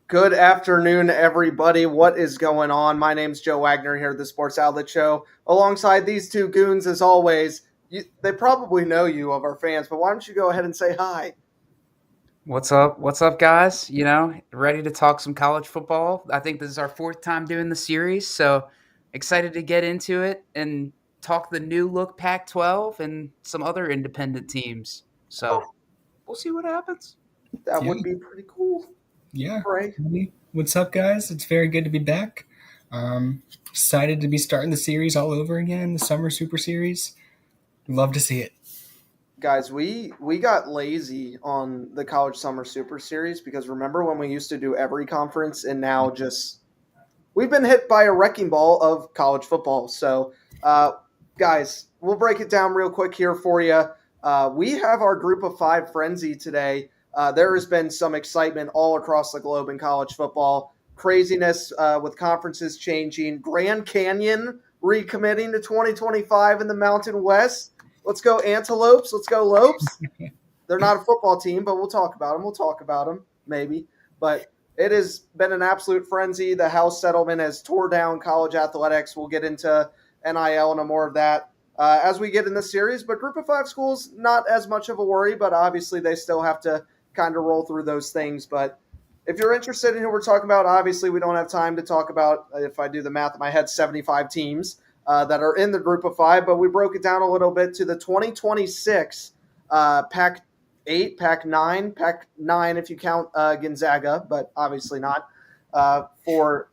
Good afternoon, everybody. What is going on? My name's Joe Wagner here at the Sports Outlet Show. Alongside these two goons, as always, they probably know you of our fans, but why don't you go ahead and say hi? What's up? What's up, guys? Ready to talk some college football. I think this is our fourth time doing the series, so excited to get into it and talk the new look Pac 12 and some other independent teams. Oh, So we'll see what happens. that Yeah, would be pretty cool. yeah. Right. What's up, guys? It's very good to be back. Excited to be starting the series all over again, the Summer Super Series. Love to see it. Guys, we got lazy on the College Summer Super Series because remember when we used to do every conference and now just we've been hit by a wrecking ball of college football. So, guys, we'll break it down real quick here for you. We have our group of five frenzy today. There has been some excitement all across the globe in college football. Craziness with conferences changing. Grand Canyon recommitting to 2025 in the Mountain West. Let's go Antelopes. Let's go Lopes. They're not a football team, but we'll talk about them. We'll talk about them, maybe. But it has been an absolute frenzy. The House settlement has tore down college athletics. We'll get into NIL and more of that as we get in this series. But Group of Five schools, not as much of a worry, but obviously they still have to kind of roll through those things. But if you're interested in who we're talking about, obviously we don't have time to talk about, if I do the math in my head, 75 teams that are in the Group of Five. But we broke it down a little bit to the 2026 Pac 8, Pac 9, Pac 9 if you count Gonzaga, but obviously not for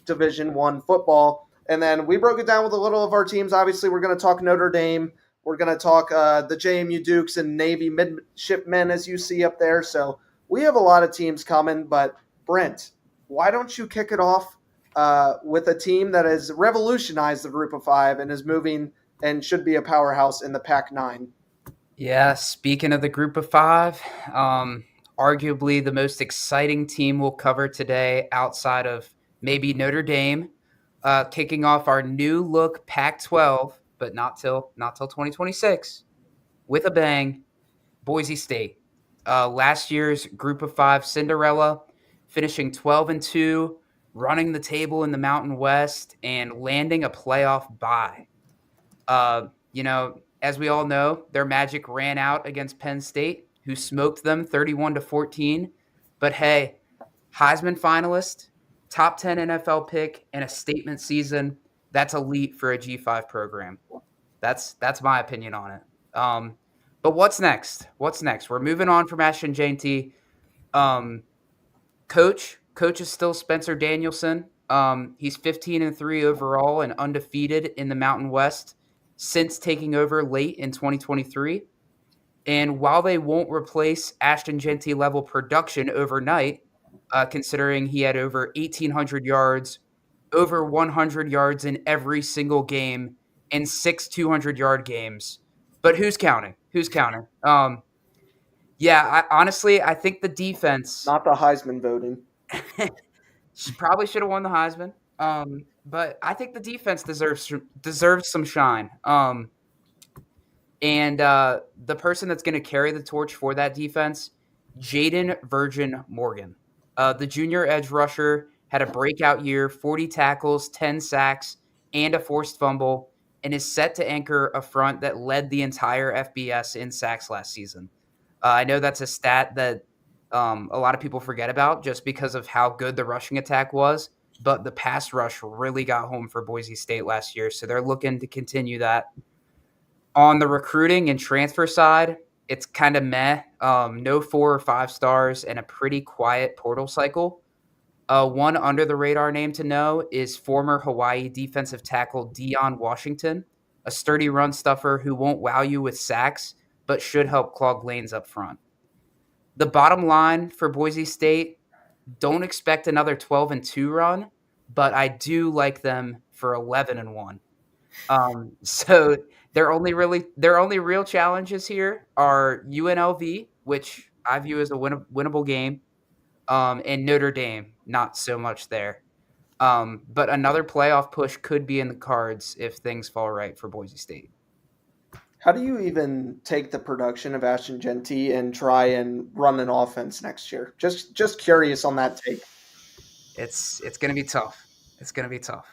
Division One football. And then we broke it down with a little of our teams. Obviously, we're going to talk Notre Dame. We're going to talk the JMU Dukes and Navy midshipmen, as you see up there. So we have a lot of teams coming. But Brent, why don't you kick it off with a team that has revolutionized the Group of Five and is moving and should be a powerhouse in the Pac 9? Yeah, speaking of the group of five, arguably the most exciting team we'll cover today outside of maybe Notre Dame, kicking off our new look Pac 12, but not till 2026 with a bang. Boise State, last year's Group of Five Cinderella, finishing 12-2, running the table in the Mountain West, and landing a playoff bye. As we all know, their magic ran out against Penn State, who smoked them 31-14. But hey, Heisman finalist, top 10 NFL pick, and a statement season. That's elite for a G5 program. That's my opinion on it. But what's next? What's next? We're moving on from Ashton Jeanty. Um, coach is still Spencer Danielson. He's 15-3 overall and undefeated in the Mountain West since taking over late in 2023. And while they won't replace Ashton Jeanty level production overnight, considering he had over 1,800 yards, over 100 yards in every single game, and six 200-yard games. But who's counting? Who's counting? Honestly, I think the defense Not the Heisman voting. she probably should have won the Heisman. But I think the defense deserves some shine. And the person that's going to carry the torch for that defense, Jaden Virgin Morgan, the junior edge rusher, had a breakout year: 40 tackles, 10 sacks, and a forced fumble, and is set to anchor a front that led the entire FBS in sacks last season. I know that's a stat that a lot of people forget about just because of how good the rushing attack was, but the pass rush really got home for Boise State last year, so they're looking to continue that. On the recruiting and transfer side, it's kind of meh. No 4 or 5 stars and a pretty quiet portal cycle. One under the radar name to know is former Hawaii defensive tackle Dion Washington, a sturdy run stuffer who won't wow you with sacks, but should help clog lanes up front. The bottom line for Boise State, don't expect another 12-2 run, but I do like them for 11-1. So their only real challenges here are UNLV, which I view as a winnable game, and Notre Dame, not so much there. But another playoff push could be in the cards if things fall right for Boise State. How do you even take the production of Ashton Jeanty and try and run an offense next year? Just curious on that take. It's going to be tough. It's going to be tough.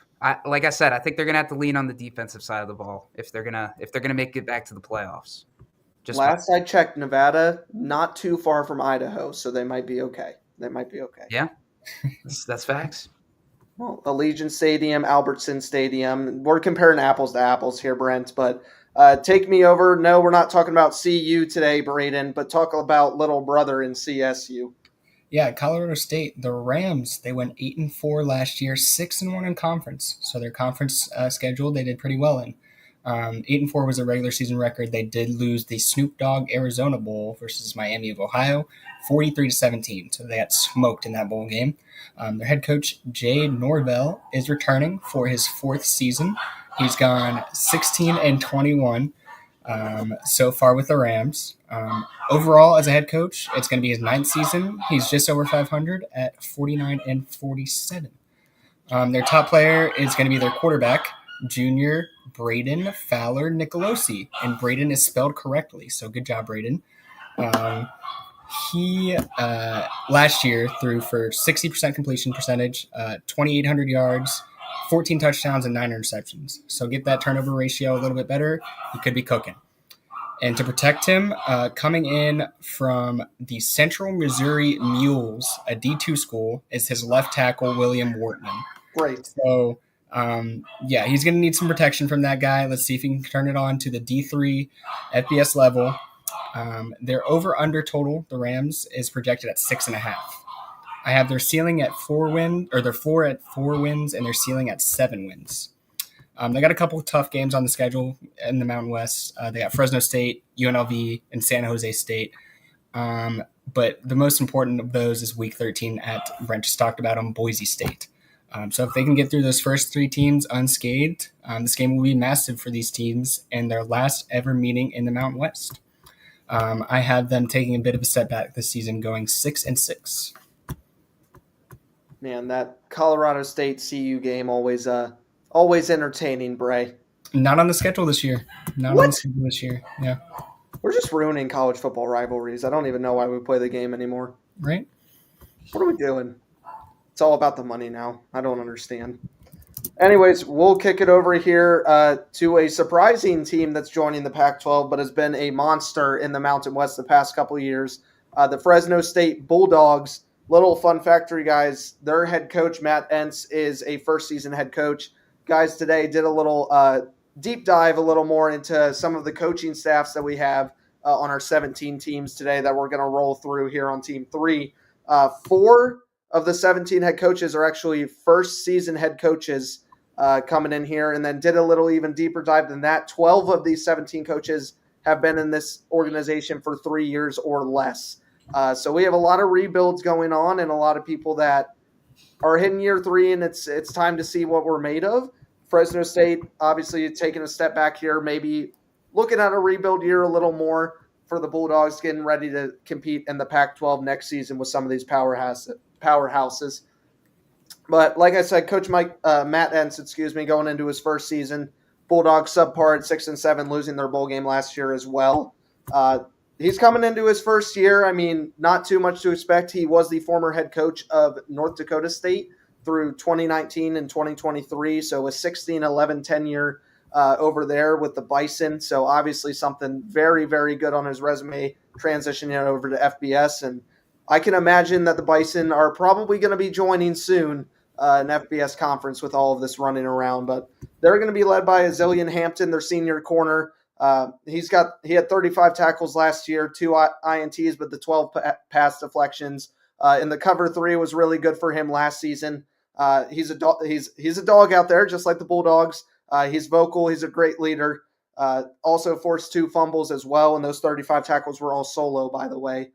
Like I said, I think they're going to have to lean on the defensive side of the ball if they're gonna make it back to the playoffs. Just Last I checked, Nevada not too far from Idaho, so they might be okay. yeah, that's facts. Well, Allegiant Stadium, Albertson Stadium. We're comparing apples to apples here, Brent. But take me over. No, we're not talking about CU today, Braden, but talk about little brother in CSU. Yeah, Colorado State, the Rams, they went 8-4 last year, 6-1 in conference. So their conference schedule, they did pretty well in. 8-4 was a regular season record. They did lose the Snoop Dogg Arizona Bowl versus Miami of Ohio, 43-17. So they got smoked in that bowl game. Their head coach Jay Norvell is returning for his fourth season. He's gone 16-21 so far with the Rams. Overall, as a head coach, it's going to be his ninth season. He's just over 500 at 49-47. Their top player is going to be their quarterback, junior Braden Fowler Nicolosi, and Braden is spelled correctly, so good job, Braden. He last year threw for 60% completion percentage, 2,800 yards, 14 touchdowns, and 9 interceptions. So get that turnover ratio a little bit better. He could be cooking. And to protect him, coming in from the Central Missouri Mules, a D2 school, is his left tackle, William Wortman. Great. So, he's going to need some protection from that guy. Let's see if he can turn it on to the D3 FBS level. Their over-under total, the Rams, is projected at 6.5. I have their ceiling at 4 wins, or their floor at 4 wins, and their ceiling at 7 wins. They got a couple of tough games on the schedule in the Mountain West. They got Fresno State, UNLV, and San Jose State. But the most important of those is Week 13 at, Brent just talked about them, Boise State. So if they can get through those first 3 teams unscathed, this game will be massive for these teams and their last ever meeting in the Mountain West. I have them taking a bit of a step back this season, going 6-6. Man, that Colorado State CU game always entertaining, Bray. Not on the schedule this year. On the schedule this year. Yeah. We're just ruining college football rivalries. I don't even know why we play the game anymore. Right? What are we doing? It's all about the money now. I don't understand. Anyways, we'll kick it over here to a surprising team that's joining the Pac-12, but has been a monster in the Mountain West the past couple of years. The Fresno State Bulldogs. Little fun fact for you guys, their head coach, Matt Entz, is a first-season head coach. Guys today did a little deep dive a little more into some of the coaching staffs that we have on our 17 teams today that we're going to roll through here on Team 3. 4 of the 17 head coaches are actually first-season head coaches coming in here, and then did a little even deeper dive than that. 12 of these 17 coaches have been in this organization for 3 years or less. So we have a lot of rebuilds going on and a lot of people that are hitting year 3, and it's time to see what we're made of. Fresno State obviously taking a step back here, maybe looking at a rebuild year a little more for the Bulldogs, getting ready to compete in the Pac-12 next season with some of these powerhouses. But like I said, Coach Matt Entz, going into his first season, Bulldogs subpar at 6-7, losing their bowl game last year as well. He's coming into his first year. I mean, not too much to expect. He was the former head coach of North Dakota State through 2019 and 2023. So a 16-11 tenure over there with the Bison. So obviously something very, very good on his resume, transitioning over to FBS. And I can imagine that the Bison are probably going to be joining soon an FBS conference with all of this running around. But they're going to be led by Azilian Hampton, their senior corner. He had 35 tackles last year, 2 INTs, but the 12 pass deflections. In the cover 3 was really good for him last season. He's a dog out there, just like the Bulldogs. He's vocal. He's a great leader. Also forced 2 fumbles as well, and those 35 tackles were all solo, by the way.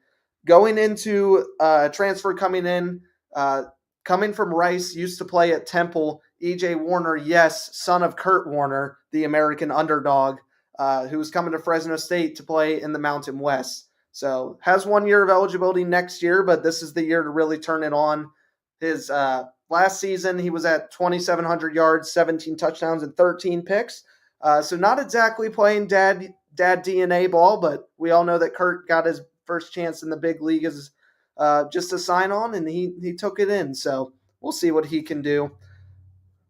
Going into transfer coming in, coming from Rice, used to play at Temple. E.J. Warner, yes, son of Kurt Warner, the American underdog, who's coming to Fresno State to play in the Mountain West. So has 1 year of eligibility next year, but this is the year to really turn it on. His last season, he was at 2,700 yards, 17 touchdowns, and 13 picks. So not exactly playing dad DNA ball, but we all know that Kurt got his first chance in the big league as just a sign on, and he took it in. So We'll see what he can do.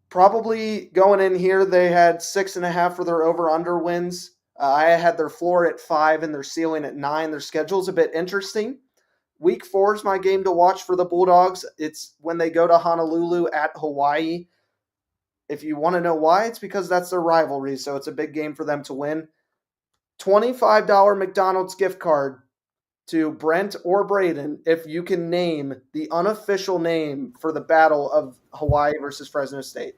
Probably going in here, they had 6.5 for their over/under wins. I had their floor at 5 and their ceiling at 9. Their schedule's a bit interesting. Week 4 is my game to watch for the Bulldogs. It's when they go to Honolulu at Hawaii. If you want to know why, it's because that's their rivalry, so it's a big game for them to win. $25 McDonald's gift card to Brent or Braden if you can name the unofficial name for the battle of Hawaii versus Fresno State.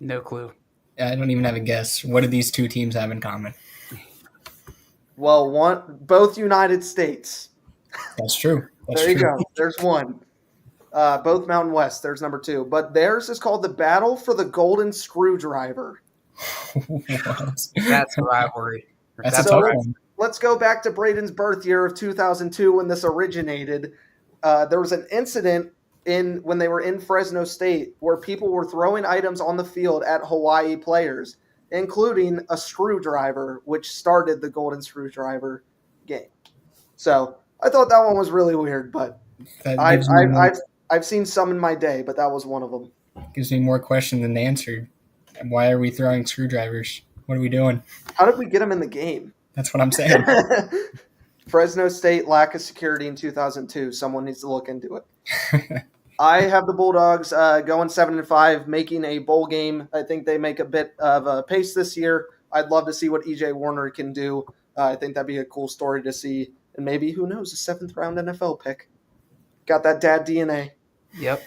No clue. I don't even have a guess. What do these two teams have in common? Well, both United States. That's true. That's There you true. go. There's one. Both Mountain West. There's number 2. But theirs is called the Battle for the Golden Screwdriver. That's a rivalry. That's a So tough one. let's go back to Braden's birth year of 2002 when this originated. There was an incident when they were in Fresno State where people were throwing items on the field at Hawaii players, including a screwdriver, which started the Golden Screwdriver game. So I thought that one was really weird, but That I've seen some in my day, but that was one of them. gives me more question than answer. Why are we throwing screwdrivers? What are we doing? How did we get them in the game? That's what I'm saying. Fresno State lack of security in 2002. Someone needs to look into it. I have the Bulldogs going 7-5, making a bowl game. I think they make a bit of a pace this year. I'd love to see what EJ Warner can do. I think that'd be a cool story to see. And maybe, who knows, a 7th-round NFL pick. Got that dad DNA. Yep.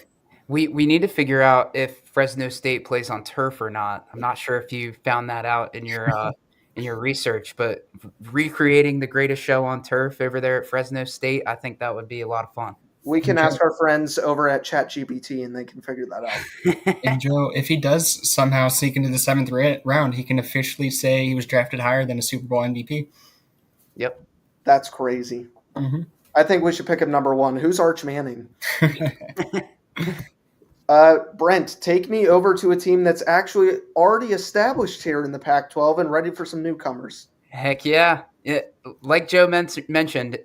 We need to figure out if Fresno State plays on turf or not. I'm not sure if you found that out in your research, but recreating the greatest show on turf over there at Fresno State, I think that would be a lot of fun. We can ask our friends over at ChatGPT, and they can figure that out. And Joe, if he does somehow sneak into the 7th round, he can officially say he was drafted higher than a Super Bowl MVP. Yep. That's crazy. Mm-hmm. I think we should pick him number 1. Who's Arch Manning? Brent, take me over to a team that's actually already established here in the Pac-12 and ready for some newcomers. Heck yeah. Like Joe mentioned,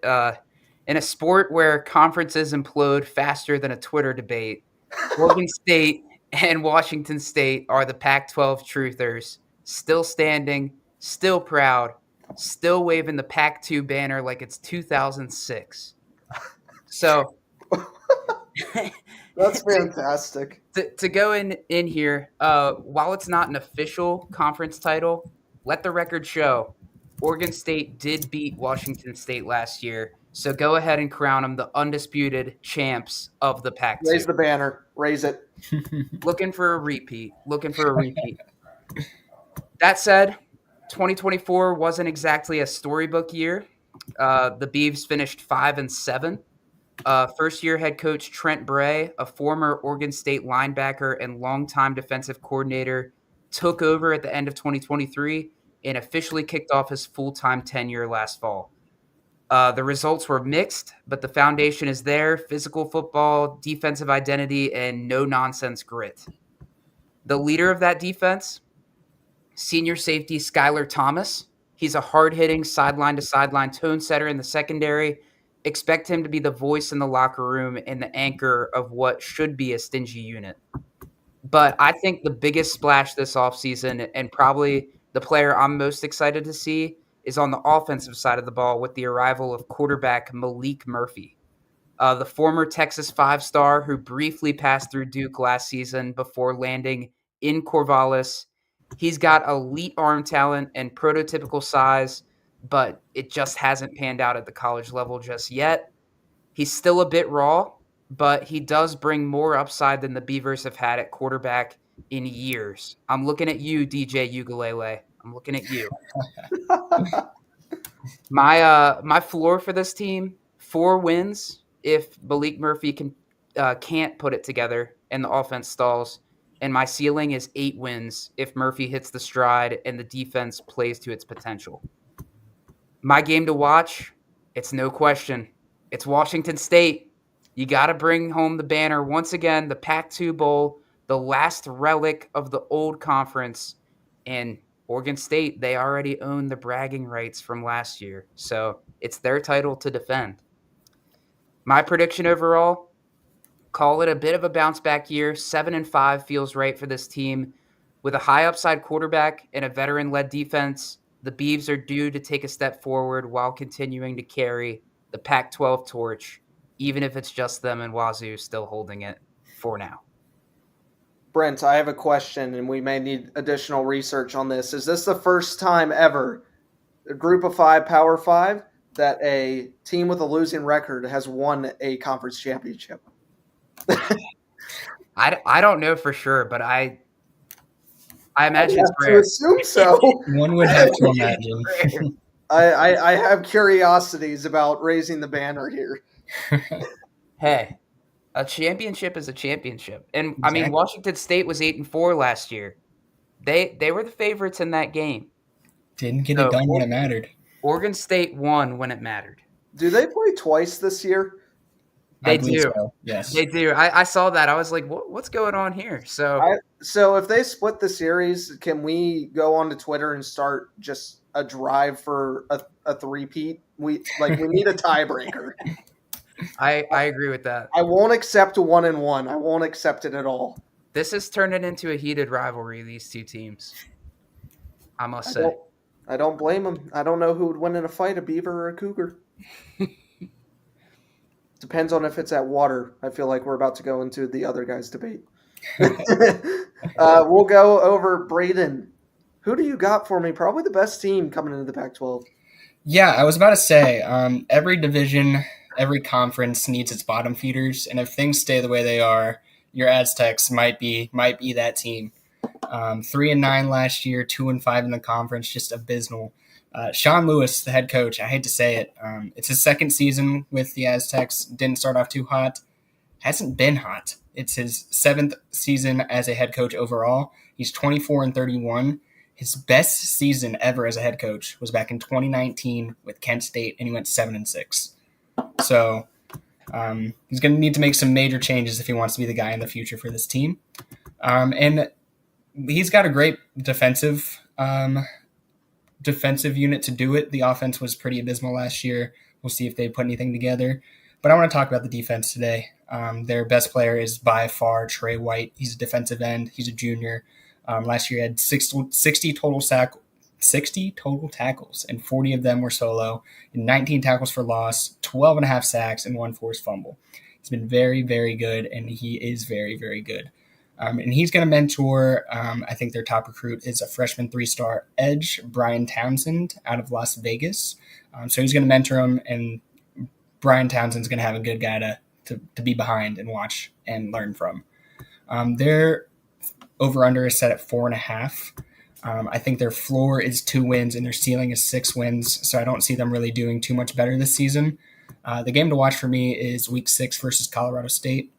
in a sport where conferences implode faster than a Twitter debate, Oregon State and Washington State are the Pac-12 truthers, still standing, still proud, still waving the Pac-2 banner like it's 2006. So That's fantastic. to go in here, while it's not an official conference title, let the record show Oregon State did beat Washington State last year. So go ahead and crown them the undisputed champs of the Pac-2. Raise the banner. Raise it. Looking for a repeat. That said, 2024 wasn't exactly a storybook year. The Beavs finished 5-7. First-year head coach Trent Bray, a former Oregon State linebacker and longtime defensive coordinator, took over at the end of 2023 and officially kicked off his full-time tenure last fall. The results were mixed, but the foundation is there: physical football, defensive identity, and no-nonsense grit. The leader of that defense, senior safety Skylar Thomas. He's a hard-hitting, sideline-to-sideline tone setter in the secondary. Expect him to be the voice in the locker room and the anchor of what should be a stingy unit. But I think the biggest splash this offseason, and probably the player I'm most excited to see, is on the offensive side of the ball with the arrival of quarterback Malik Murphy, the former Texas 5-star who briefly passed through Duke last season before landing in Corvallis. He's got elite arm talent and prototypical size, but it just hasn't panned out at the college level just yet. He's still a bit raw, but he does bring more upside than the Beavers have had at quarterback in years. I'm looking at you, DJ Ukulele. I'm looking at you. My floor for this team, 4 wins if Malik Murphy can't put it together and the offense stalls. And my ceiling is 8 wins if Murphy hits the stride and the defense plays to its potential. My game to watch, it's no question. It's Washington State. You got to bring home the banner once again, the Pac-2 Bowl, the last relic of the old conference. And Oregon State, they already own the bragging rights from last year. So it's their title to defend. My prediction overall, call it a bit of a bounce back year. 7-5 feels right for this team. With a high upside quarterback and a veteran-led defense, the Beavs are due to take a step forward while continuing to carry the Pac-12 torch, even if it's just them and Wazoo still holding it for now. Brent, I have a question, and we may need additional research on this. Is this the first time ever, a group of 5, Power 5, that a team with a losing record has won a conference championship? I don't know for sure, but I imagine it's to rare. assume so. One would have to imagine. I have curiosities about raising the banner here. Hey, a championship is a championship. And I mean, Exactly. Washington State was 8-4 last year. They were the favorites in that game. Didn't get So, it done when it mattered. Oregon State won when it mattered. Do they play twice this year? They I believe do. so, yes. They do. I saw that. I was like, what's going on here? So So if they split the series, can we go onto Twitter and start just a drive for a three-peat? We need a tiebreaker. I agree with that. I won't accept a 1-1. I won't accept it at all. This is turning into a heated rivalry, these two teams. I must say. I don't blame them. I don't know who would win in a fight, a beaver or a cougar. Depends on if it's at water. I feel like we're about to go into the other guy's debate. We'll go over Braden. Who do you got for me? Probably the best team coming into the Pac-12. Yeah, I was about to say, every division, every conference needs its bottom feeders, and if things stay the way they are, your Aztecs might be that team. 3-9 last year, 2-5 in the conference, just abysmal. Sean Lewis, the head coach, I hate to say it, it's his second season with the Aztecs. Didn't start off too hot. Hasn't been hot. It's his 7th season as a head coach overall. He's 24-31. His best season ever as a head coach was back in 2019 with Kent State, and he went 7-6. So he's going to need to make some major changes if he wants to be the guy in the future for this team. And he's got a great defensive unit to do it. The offense was pretty abysmal last year. We'll see if they put anything together. But I want to talk about the defense today. Their best player is by far Trey White. He's a defensive end. He's a junior. Last year he had 60 total tackles, and 40 of them were solo, and 19 tackles for loss, 12.5 sacks, and 1 forced fumble. He's been very, very good, and he is very, very good. And he's going to mentor, I think their top recruit is a freshman 3-star edge, Brian Townsend, out of Las Vegas. So he's going to mentor him, and Brian Townsend's going to have a good guy to be behind and watch and learn from. Their over-under is set at 4.5. I think their floor is 2 wins, and their ceiling is 6 wins, so I don't see them really doing too much better this season. The game to watch for me is Week 6 versus Colorado State.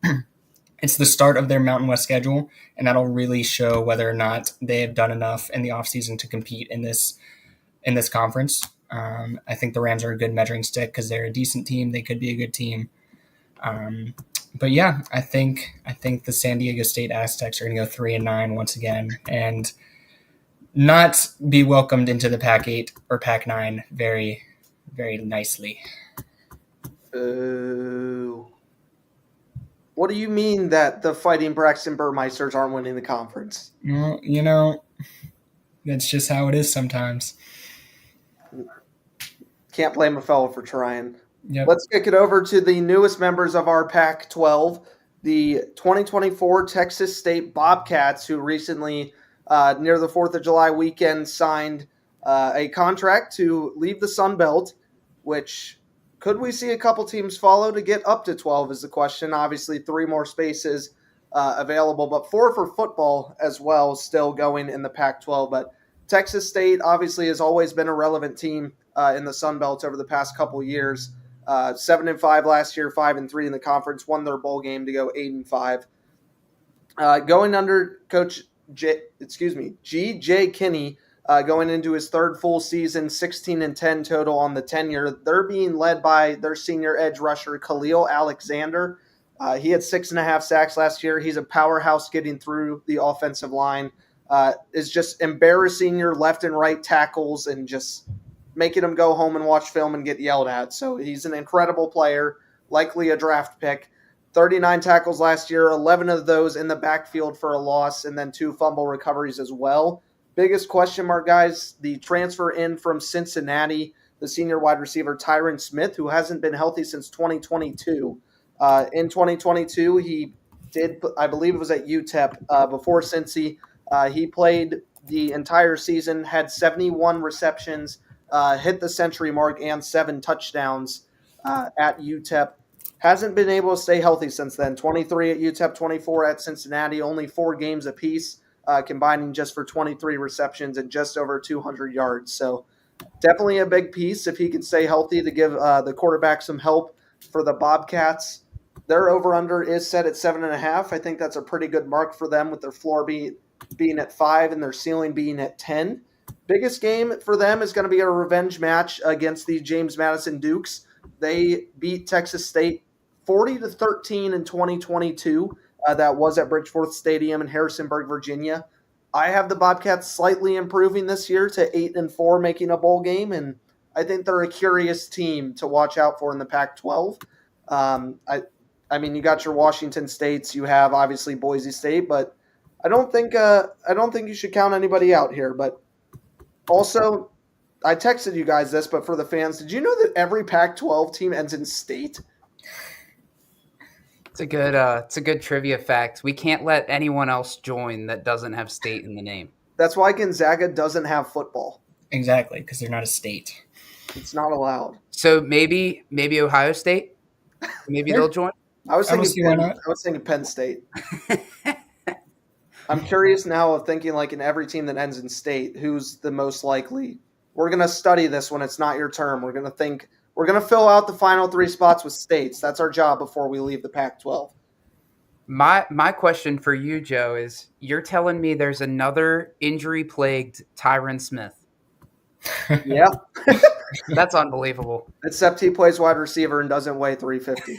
It's the start of their Mountain West schedule, and that'll really show whether or not they have done enough in the offseason to compete in this conference. I think the Rams are a good measuring stick because they're a decent team. They could be a good team. But yeah, I think the San Diego State Aztecs are going to go 3-9 once again and not be welcomed into the Pac-8 or Pac-9 very, very nicely. What do you mean that the Fighting Braxton Burmeisters aren't winning the conference? Well, that's just how it is sometimes. Can't blame a fellow for trying. Yep. Let's kick it over to the newest members of our Pac-12, the 2024 Texas State Bobcats, who recently, near the 4th of July weekend, signed a contract to leave the Sun Belt, which could we see a couple teams follow to get up to 12 is the question. Obviously, 3 more spaces available, but 4 for football as well, still going in the Pac-12. But Texas State obviously has always been a relevant team in the Sun Belt over the past couple years. 7-5 last year, 5-3 in the conference, won their bowl game to go 8-5. Going under Coach G.J. Kinney, going into his 3rd full season, 16-10 total on the tenure. They're being led by their senior edge rusher, Khalil Alexander. He had 6.5 sacks last year. He's a powerhouse getting through the offensive line. Is just embarrassing your left and right tackles and just making them go home and watch film and get yelled at. So he's an incredible player, likely a draft pick. 39 tackles last year, 11 of those in the backfield for a loss, and then 2 fumble recoveries as well. Biggest question mark, guys, the transfer in from Cincinnati, the senior wide receiver Tyron Smith, who hasn't been healthy since 2022. In 2022, he did, I believe it was at UTEP before Cincy. He played the entire season, had 71 receptions, hit the century mark, and 7 touchdowns at UTEP. Hasn't been able to stay healthy since then. 23 at UTEP, 24 at Cincinnati, only 4 games apiece, combining just for 23 receptions and just over 200 yards. So definitely a big piece if he can stay healthy to give the quarterback some help for the Bobcats. Their over-under is set at 7.5. I think that's a pretty good mark for them with their floor being at 5 and their ceiling being at 10. Biggest game for them is going to be a revenge match against the James Madison Dukes. They beat Texas State 40-13 in 2022. That was at Bridgeforth Stadium in Harrisonburg, Virginia. I have the Bobcats slightly improving this year to 8-4, making a bowl game, and I think they're a curious team to watch out for in the Pac-12. I mean, you got your Washington States, you have obviously Boise State, but I don't think you should count anybody out here. But also, I texted you guys this, but for the fans, did you know that every Pac-12 team ends in state? It's a good trivia fact. We can't let anyone else join that doesn't have state in the name. That's why Gonzaga doesn't have football. Exactly, because they're not a state. It's not allowed. So maybe Ohio State, maybe they'll join. I was thinking Penn State. I'm curious now of thinking like in every team that ends in state, who's the most likely. We're going to study this when it's not your term. We're going to fill out the final 3 spots with states. That's our job before we leave the Pac-12. My question for you, Joe, is you're telling me there's another injury-plagued Tyron Smith. Yeah. That's unbelievable. Except he plays wide receiver and doesn't weigh 350.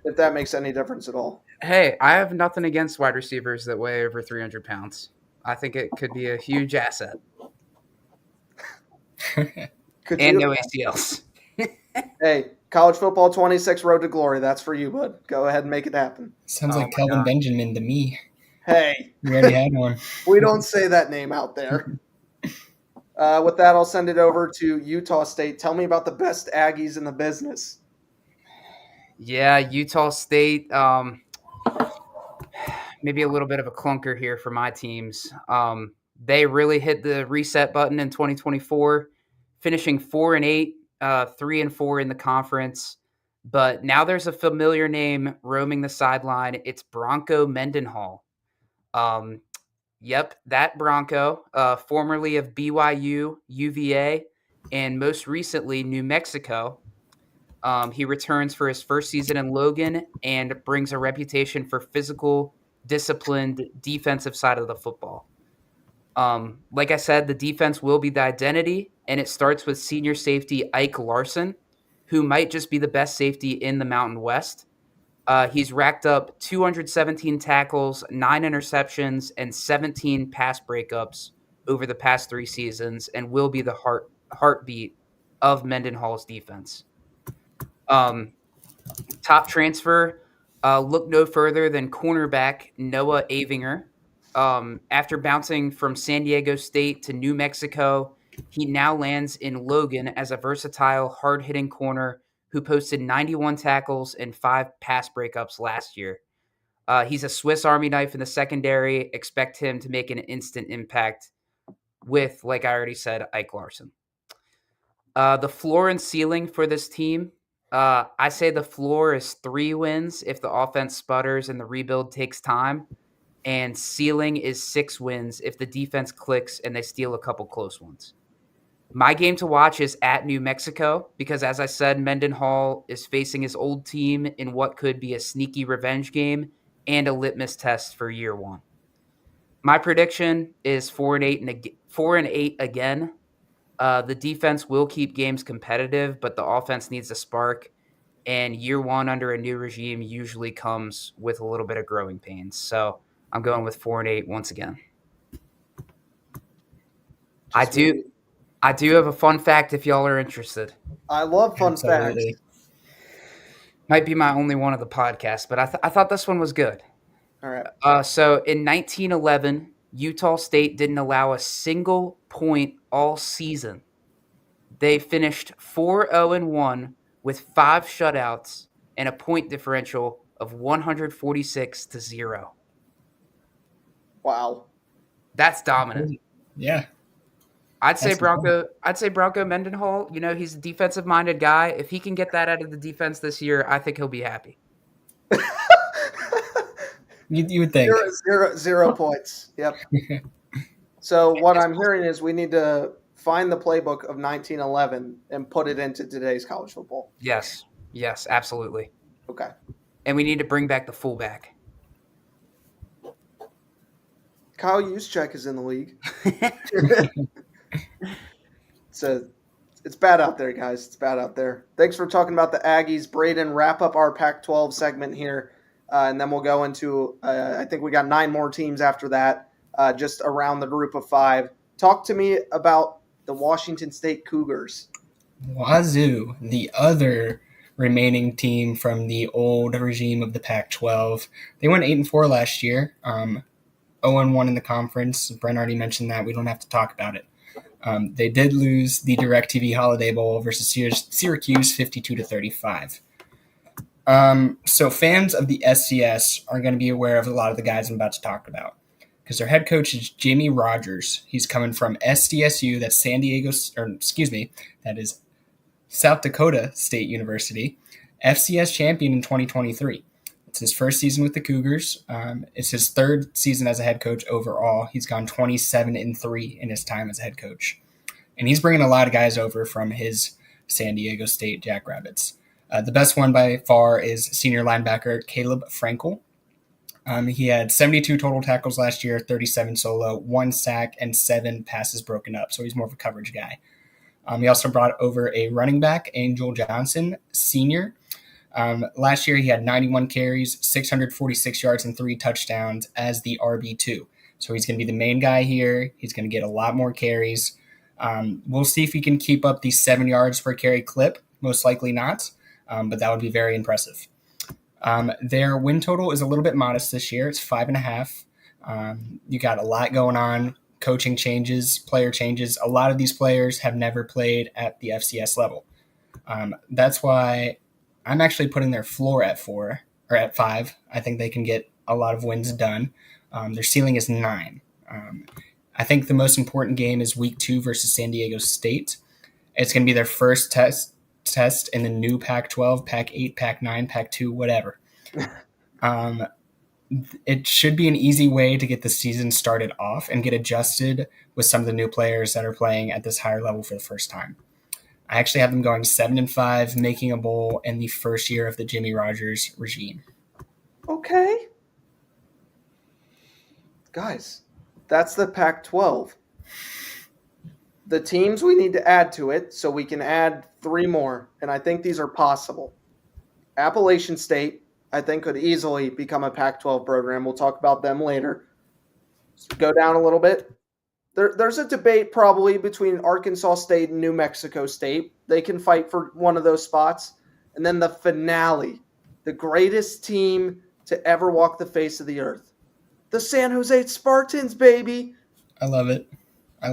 If that makes any difference at all. Hey, I have nothing against wide receivers that weigh over 300 pounds. I think it could be a huge asset. And no ACLs. Hey, college football 26 road to glory. That's for you, bud. Go ahead and make it happen. Sounds like Kelvin Benjamin to me. Hey. We already had one. We don't say that name out there. With that, I'll send it over to Utah State. Tell me about the best Aggies in the business. Yeah, Utah State, maybe a little bit of a clunker here for my teams. They really hit the reset button in 2024, finishing 4-8, 3-4 in the conference. But now there's a familiar name roaming the sideline. It's Bronco Mendenhall. Yep, that Bronco, formerly of BYU, UVA, and most recently New Mexico. He returns for his first season in Logan and brings a reputation for physical, disciplined defensive side of the football. Like I said, the defense will be the identity, and it starts with senior safety Ike Larson, who might just be the best safety in the Mountain West. He's racked up 217 tackles, 9 interceptions, and 17 pass breakups over the past 3 seasons and will be the heartbeat of Mendenhall's defense. Top transfer, look no further than cornerback Noah Avinger. After bouncing from San Diego State to New Mexico, he now lands in Logan as a versatile, hard-hitting corner who posted 91 tackles and 5 pass breakups last year. He's a Swiss Army knife in the secondary. Expect him to make an instant impact with, like I already said, Ike Larson. The floor and ceiling for this team, I say the floor is 3 wins if the offense sputters and the rebuild takes time, and ceiling is 6 wins if the defense clicks and they steal a couple close ones. My game to watch is at New Mexico because, as I said, Mendenhall is facing his old team in what could be a sneaky revenge game and a litmus test for year 1. My prediction is 4-8 again. The defense will keep games competitive, but the offense needs a spark. And year 1 under a new regime usually comes with a little bit of growing pains. So I'm going with 4-8 once again. I do have a fun fact if y'all are interested. I love fun facts. Might be my only one of the podcast, but I thought this one was good. All right. So in 1911, Utah State didn't allow a single point all season. They finished 4-0-1 with 5 shutouts and a point differential of 146-0. Wow. That's dominant. Yeah. I'd say That's Bronco Mendenhall, he's a defensive minded guy. If he can get that out of the defense this year, I think he'll be happy. You would think. Zero points. Yep. So what I'm hearing is we need to find the playbook of 1911 and put it into today's college football. Yes, absolutely. Okay. And we need to bring back the fullback. Kyle Juszczyk is in the league. It's bad out there, guys. It's bad out there. Thanks for talking about the Aggies. Braden, wrap up our Pac-12 segment here, and then we'll go into I think we got 9 more teams after that, just around the group of 5. Talk to me about the Washington State Cougars. Wazoo, the other remaining team from the old regime of the Pac-12. They went 8-4 last year, 0-1 in the conference. Brent already mentioned that. We don't have to talk about it. They did lose the DirecTV Holiday Bowl versus Syracuse 52-35. So fans of the SCS are going to be aware of a lot of the guys I'm about to talk about because their head coach is Jimmy Rogers. He's coming from SDSU, that's that is South Dakota State University, FCS champion in 2023. It's his first season with the Cougars. It's his 3rd season as a head coach overall. He's gone 27-3 in his time as a head coach. And he's bringing a lot of guys over from his San Diego State Jackrabbits. The best one by far is senior linebacker Caleb Frankel. He had 72 total tackles last year, 37 solo, 1 sack, and 7 passes broken up. So he's more of a coverage guy. He also brought over a running back, Angel Johnson, senior. Last year, he had 91 carries, 646 yards, and 3 touchdowns as the RB2. So he's going to be the main guy here. He's going to get a lot more carries. We'll see if he can keep up the 7 yards per carry clip. Most likely not, but that would be very impressive. Their win total is a little bit modest this year. It's 5.5. You got a lot going on. Coaching changes, player changes. A lot of these players have never played at the FCS level. That's why I'm actually putting their floor at 4 or at 5. I think they can get a lot of wins done. Their ceiling is 9. I think the most important game is week 2 versus San Diego State. It's going to be their first test in the new Pac-12, Pac-8, Pac-9, Pac-2, whatever. It should be an easy way to get the season started off and get adjusted with some of the new players that are playing at this higher level for the first time. I actually have them going 7-5, making a bowl in the first year of the Jimmy Rogers regime. Okay. Guys, that's the Pac-12. The teams we need to add to it, so we can add 3 more, and I think these are possible. Appalachian State, I think, could easily become a Pac-12 program. We'll talk about them later. Go down a little bit. There's a debate probably between Arkansas State and New Mexico State. They can fight for one of those spots. And then the finale, the greatest team to ever walk the face of the earth. The San Jose Spartans, baby. I love it. I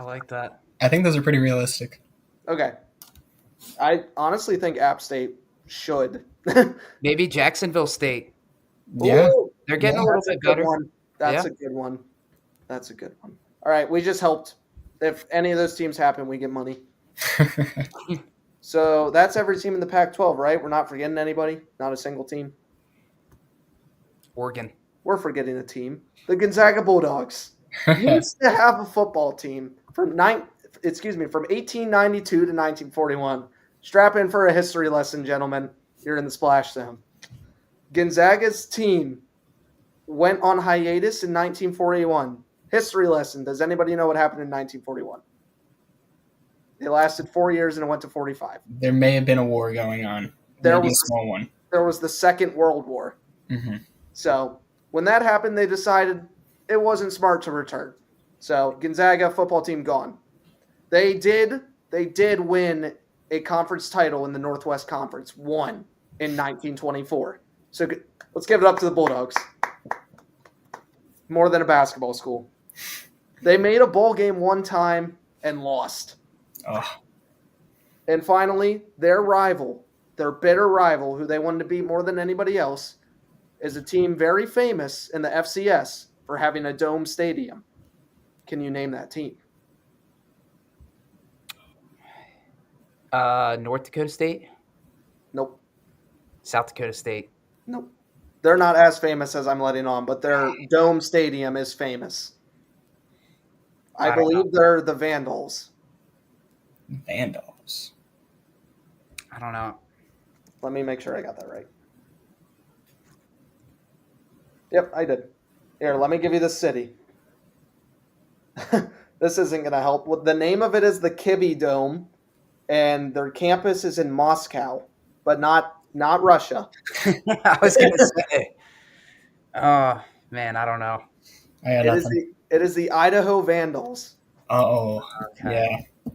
like that. I think those are pretty realistic. Okay. I honestly think App State should. Maybe Jacksonville State. Yeah. Ooh, they're getting a little bit better. That's a good one. That's a good one. All right, we just helped. If any of those teams happen, we get money. So that's every team in the Pac-12, right? We're not forgetting anybody? Not a single team? Oregon. We're forgetting a team. The Gonzaga Bulldogs. Used to have a football team from 1892 to 1941. Strap in for a history lesson, gentlemen. You're in the splash zone. Gonzaga's team went on hiatus in 1941. History lesson. Does anybody know what happened in 1941? They lasted 4 years and it went to 45. There may have been a war going on. Maybe a small one. There was the Second World War. Mm-hmm. So when that happened, they decided it wasn't smart to return. So Gonzaga football team gone. They did win a conference title in the Northwest Conference. Won. in 1924. So let's give it up to the Bulldogs. More than a basketball school. They made a bowl game one time and lost. Oh, And finally, their rival, their bitter rival, who they wanted to beat more than anybody else, is a team very famous in the FCS for having a dome stadium. Can you name that team? North Dakota State, Nope. South Dakota State. Nope. They're not as famous as I'm letting on, but their dome stadium is famous. I I don't believe they're the Vandals. Vandals. I don't know. Let me make sure I got that right. Yep, I did. Here, let me give you the city. This isn't going to help. The name of it is the Kibbe Dome, and their campus is in Moscow, but not Russia. I was gonna say. Oh man, I don't know. I got nothing. It is the Idaho Vandals. Oh, Okay. yeah.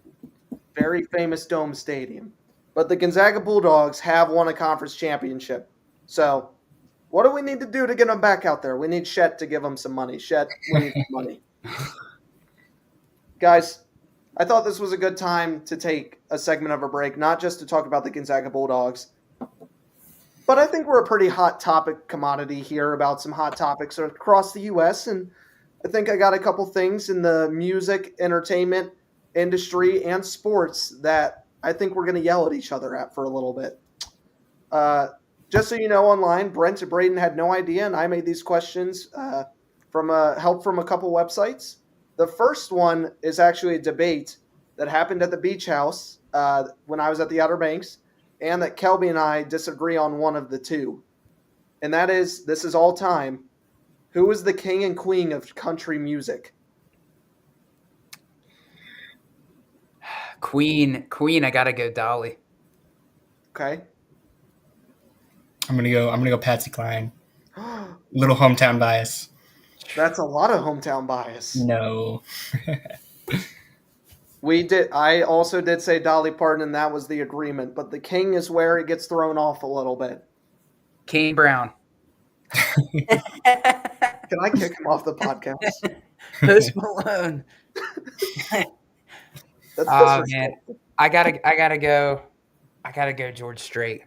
Very famous dome stadium. But the Gonzaga Bulldogs have won a conference championship. So, what do we need to do to get them back out there? We need Shet to give them some money. Shet, we need some money. Guys, I thought this was a good time to take a segment of a break, not just to talk about the Gonzaga Bulldogs, but I think we're a pretty hot topic commodity here about some hot topics across the U.S., and I think I got a couple things in the music, entertainment industry, and sports that I think we're going to yell at each other at for a little bit. Just so you know, online, Brent and Braden had no idea, and I made these questions from help from a couple websites. The first one is actually a debate that happened at the beach house when I was at the Outer Banks, and that Kelby and I disagree on one of the two. And that is, this is all time, who is the king and queen of country music? Queen, I gotta go Dolly. Okay. I'm gonna go Patsy Cline. Little hometown bias. That's a lot of hometown bias. No. I also did say Dolly Parton, and that was the agreement. But the king is where it gets thrown off a little bit. Kane Brown. Can I kick him off the podcast? Post Malone. That's Oh man, disrespectful. I gotta go George Strait.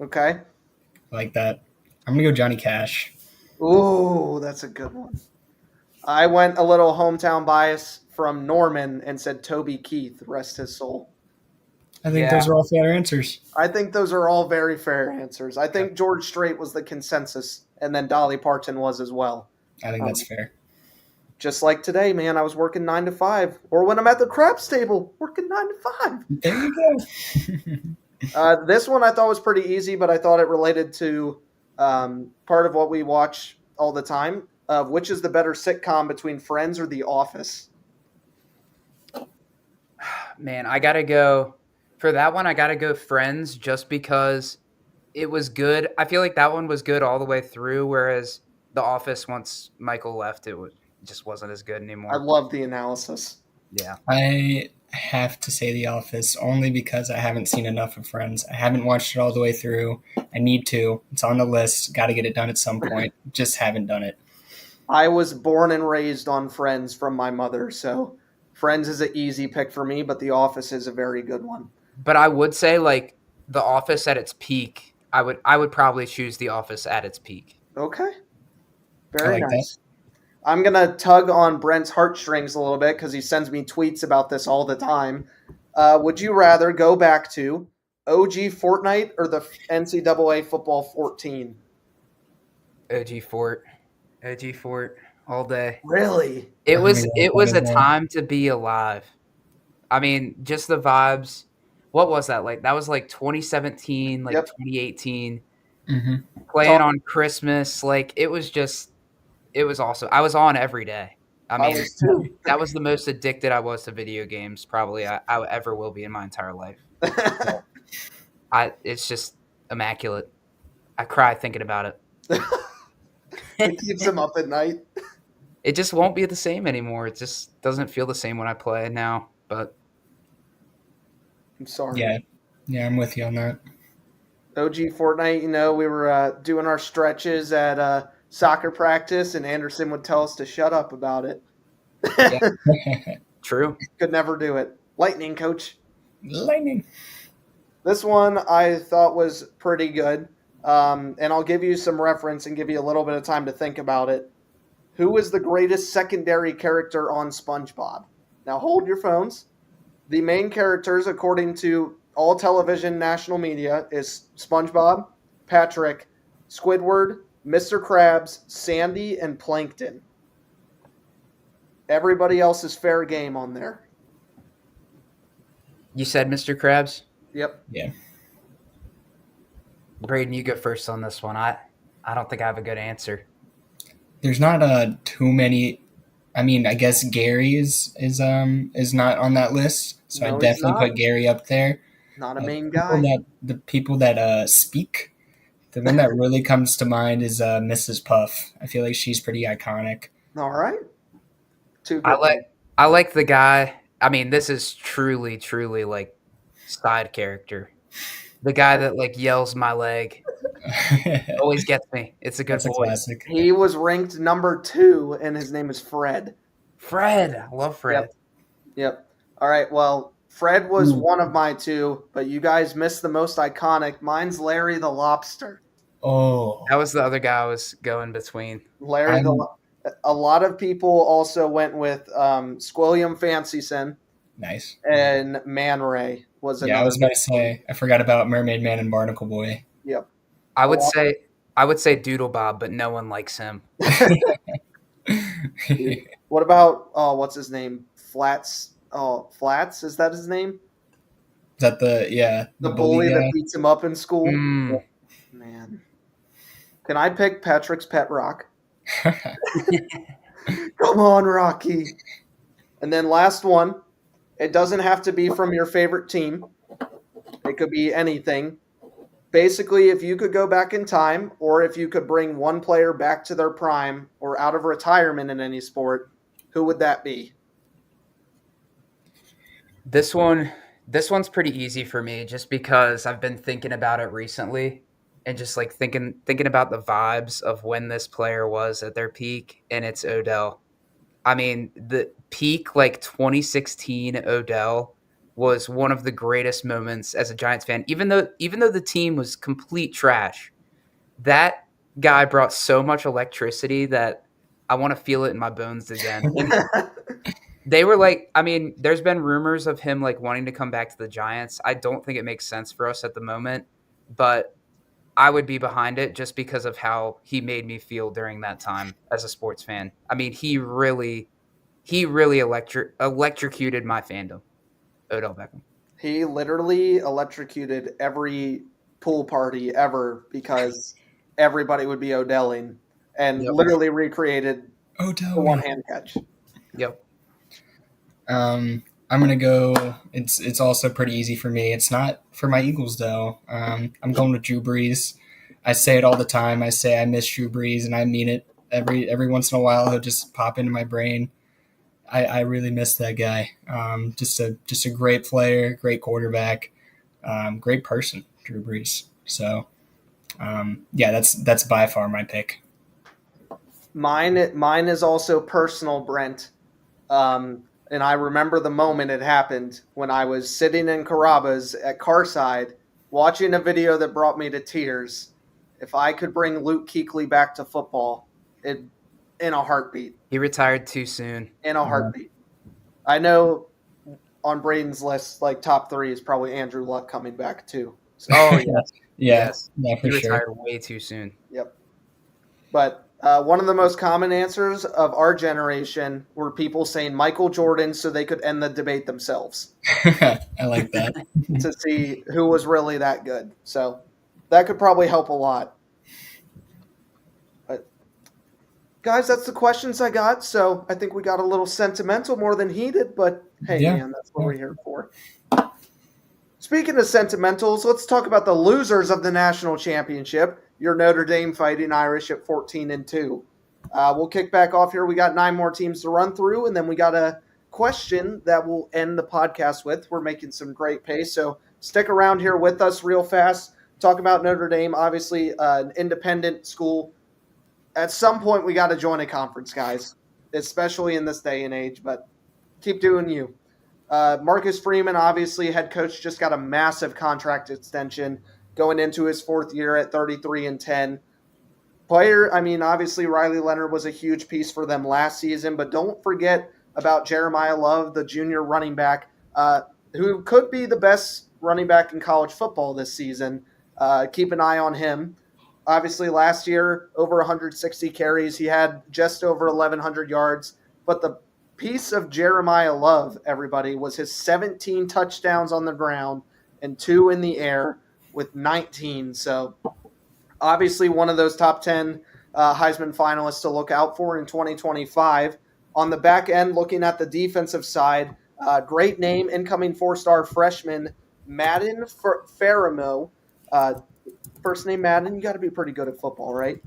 Okay. Like that. I'm gonna go Johnny Cash. Ooh, that's a good one. I went a little hometown bias from Norman and said Toby Keith, rest his soul. I think those are all fair answers. I think those are all very fair answers. I think George Strait was the consensus, and then Dolly Parton was as well. I think that's fair. Just like today, man, I was working 9 to 5. Or when I'm at the craps table, working 9 to 5. There you go. This one I thought was pretty easy, but I thought it related to part of what we watch all the time. Which is the better sitcom between Friends or The Office? Man, I gotta go for that one. I gotta go Friends just because it was good. I feel like that one was good all the way through, whereas The Office, once Michael left, it just wasn't as good anymore. I love the analysis. Yeah. I have to say The Office only because I haven't seen enough of Friends. I haven't watched it all the way through. I need to. It's on the list. Got to get it done at some point. Just haven't done it. I was born and raised on Friends from my mother, so Friends is an easy pick for me, but The Office is a very good one. But I would say, like, The Office at its peak, I would probably choose The Office at its peak. Okay. Very like nice. I'm going to tug on Brent's heartstrings a little bit because he sends me tweets about this all the time. Would you rather go back to OG Fortnite or the NCAA Football 14? OG Fort all day. Really? It was a anymore. time to be alive. I mean, just the vibes. What was that like? That was like 2017, like Yep. 2018. Mm-hmm. Playing on Christmas, like it was awesome. I was on every day. I mean, was too. that was the most addicted I was to video games probably I ever will be in my entire life. It's just immaculate. I cry thinking about it. It keeps him up at night. It just won't be the same anymore. It just doesn't feel the same when I play now. But I'm sorry. Yeah, I'm with you on that. OG Fortnite, we were doing our stretches at soccer practice, and Anderson would tell us to shut up about it. Yeah. True. Could never do it. Lightning, coach. Lightning. This one I thought was pretty good, and I'll give you some reference and give you a little bit of time to think about it. Who is the greatest secondary character on SpongeBob? Now hold your phones. The main characters, according to all television national media, is SpongeBob, Patrick, Squidward, Mr. Krabs, Sandy, and Plankton. Everybody else is fair game on there. You said Mr. Krabs? Yep. Yeah. Braden, you go first on this one. I don't think I have a good answer. There's not too many. I mean, I guess Gary is not on that list, so No, I he's definitely not. put Gary up there. Not a main guy. The people that speak, the one that really comes to mind is Mrs. Puff. I feel like she's pretty iconic. All right. Two good I like the guy. I mean, this is truly like side character. The guy that like yells my leg always gets me. It's a good That's a voice. classic. He was ranked number 2, and his name is Fred. Fred. I love Fred. Yep. All right. Well, Fred was one of my 2, but you guys missed the most iconic. Mine's Larry the Lobster. Oh, That was the other guy I was going between. Larry a lot of people also went with Squilliam Fancyson nice. and Man Ray was another. Yeah, I was about to say I forgot about Mermaid Man and Barnacle Boy. Yep. I would say Doodle Bob, but no one likes him. What about what's his name? Flats. Oh, Flats, is that his name? Is that the bully guy? that beats him up in school? Mm. Man. Can I pick Patrick's pet rock? Come on, Rocky. And then last one. It doesn't have to be from your favorite team. It could be anything. Basically, if you could go back in time, or if you could bring one player back to their prime or out of retirement in any sport, who would that be? This one's pretty easy for me just because I've been thinking about it recently and just like thinking about the vibes of when this player was at their peak, and it's Odell. I mean, the peak like 2016 Odell was one of the greatest moments as a Giants fan. Even though the team was complete trash, that guy brought so much electricity that I want to feel it in my bones again. And they were like, I mean, there's been rumors of him like wanting to come back to the Giants. I don't think it makes sense for us at the moment, but I would be behind it just because of how he made me feel during that time as a sports fan. I mean, he really electrocuted my fandom. Odell Beckham. He literally electrocuted every pool party ever because everybody would be Odelling and literally recreated the one-hand catch. Yep. I'm gonna go. It's also pretty easy for me. It's not for my Eagles though. I'm going with Drew Brees. I say it all the time. I say I miss Drew Brees, and I mean it. Every once in a while, he'll just pop into my brain. I really miss that guy. Just a great player, great quarterback, great person, Drew Brees. So, that's by far my pick. Mine is also personal, Brent. And I remember the moment it happened when I was sitting in Carrabba's at Carside watching a video that brought me to tears. If I could bring Luke Kuechly back to football, in a heartbeat. He retired too soon. In a heartbeat. I know on Braden's list, like top 3 is probably Andrew Luck coming back too. So, oh, yes. Yes. Yeah, for he retired sure. way too soon. Yep. But one of the most common answers of our generation were people saying Michael Jordan so they could end the debate themselves. I like that. To see who was really that good. So that could probably help a lot. But guys, that's the questions I got. So I think we got a little sentimental more than heated, but hey, man, that's what we're here for. Speaking of sentimentals, let's talk about the losers of the national championship. Your Notre Dame Fighting Irish at 14-2. We'll kick back off here. We got 9 more teams to run through, and then we got a question that we'll end the podcast with. We're making some great pace, so stick around here with us real fast. talk about Notre Dame, obviously an independent school. At some point, we got to join a conference, guys, especially in this day and age. But keep doing you. Marcus Freeman, obviously, head coach, just got a massive contract extension going into his fourth year at 33-10. Player, I mean, obviously, Riley Leonard was a huge piece for them last season, but don't forget about Jeremiah Love, the junior running back, who could be the best running back in college football this season. Keep an eye on him. Obviously, last year, over 160 carries. He had just over 1,100 yards. But the piece of Jeremiah Love, everybody, was his 17 touchdowns on the ground and 2 in the air with 19. So obviously one of those top 10 Heisman finalists to look out for in 2025. On the back end, looking at the defensive side, great name, incoming four-star freshman Madden Faramo. First name Madden, you got to be pretty good at football, right?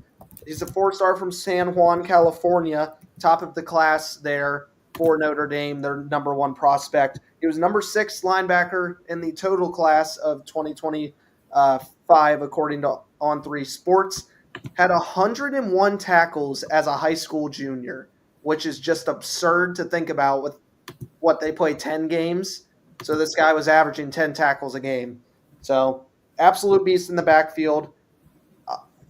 He's a four-star from San Juan, California, top of the class there for Notre Dame, their number one prospect. He was number 6 linebacker in the total class of 2025, according to On3 Sports. Had 101 tackles as a high school junior, which is just absurd to think about with what they play 10 games. So this guy was averaging 10 tackles a game. So absolute beast in the backfield.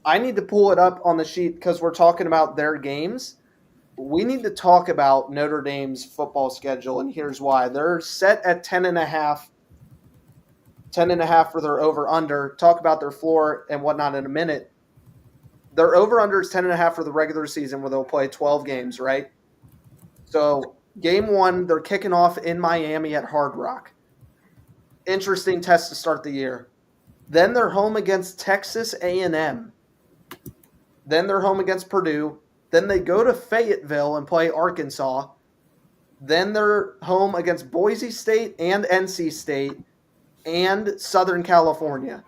I need to pull it up on the sheet because we're talking about their games. We need to talk about Notre Dame's football schedule, and here's why. They're set at 10.5 for their over-under. Talk about their floor and whatnot in a minute. Their over-under is 10.5 for the regular season where they'll play 12 games, right? So game 1, they're kicking off in Miami at Hard Rock. Interesting test to start the year. Then they're home against Texas A&M. Then they're home against Purdue. Then they go to Fayetteville and play Arkansas. Then they're home against Boise State and NC State and Southern California.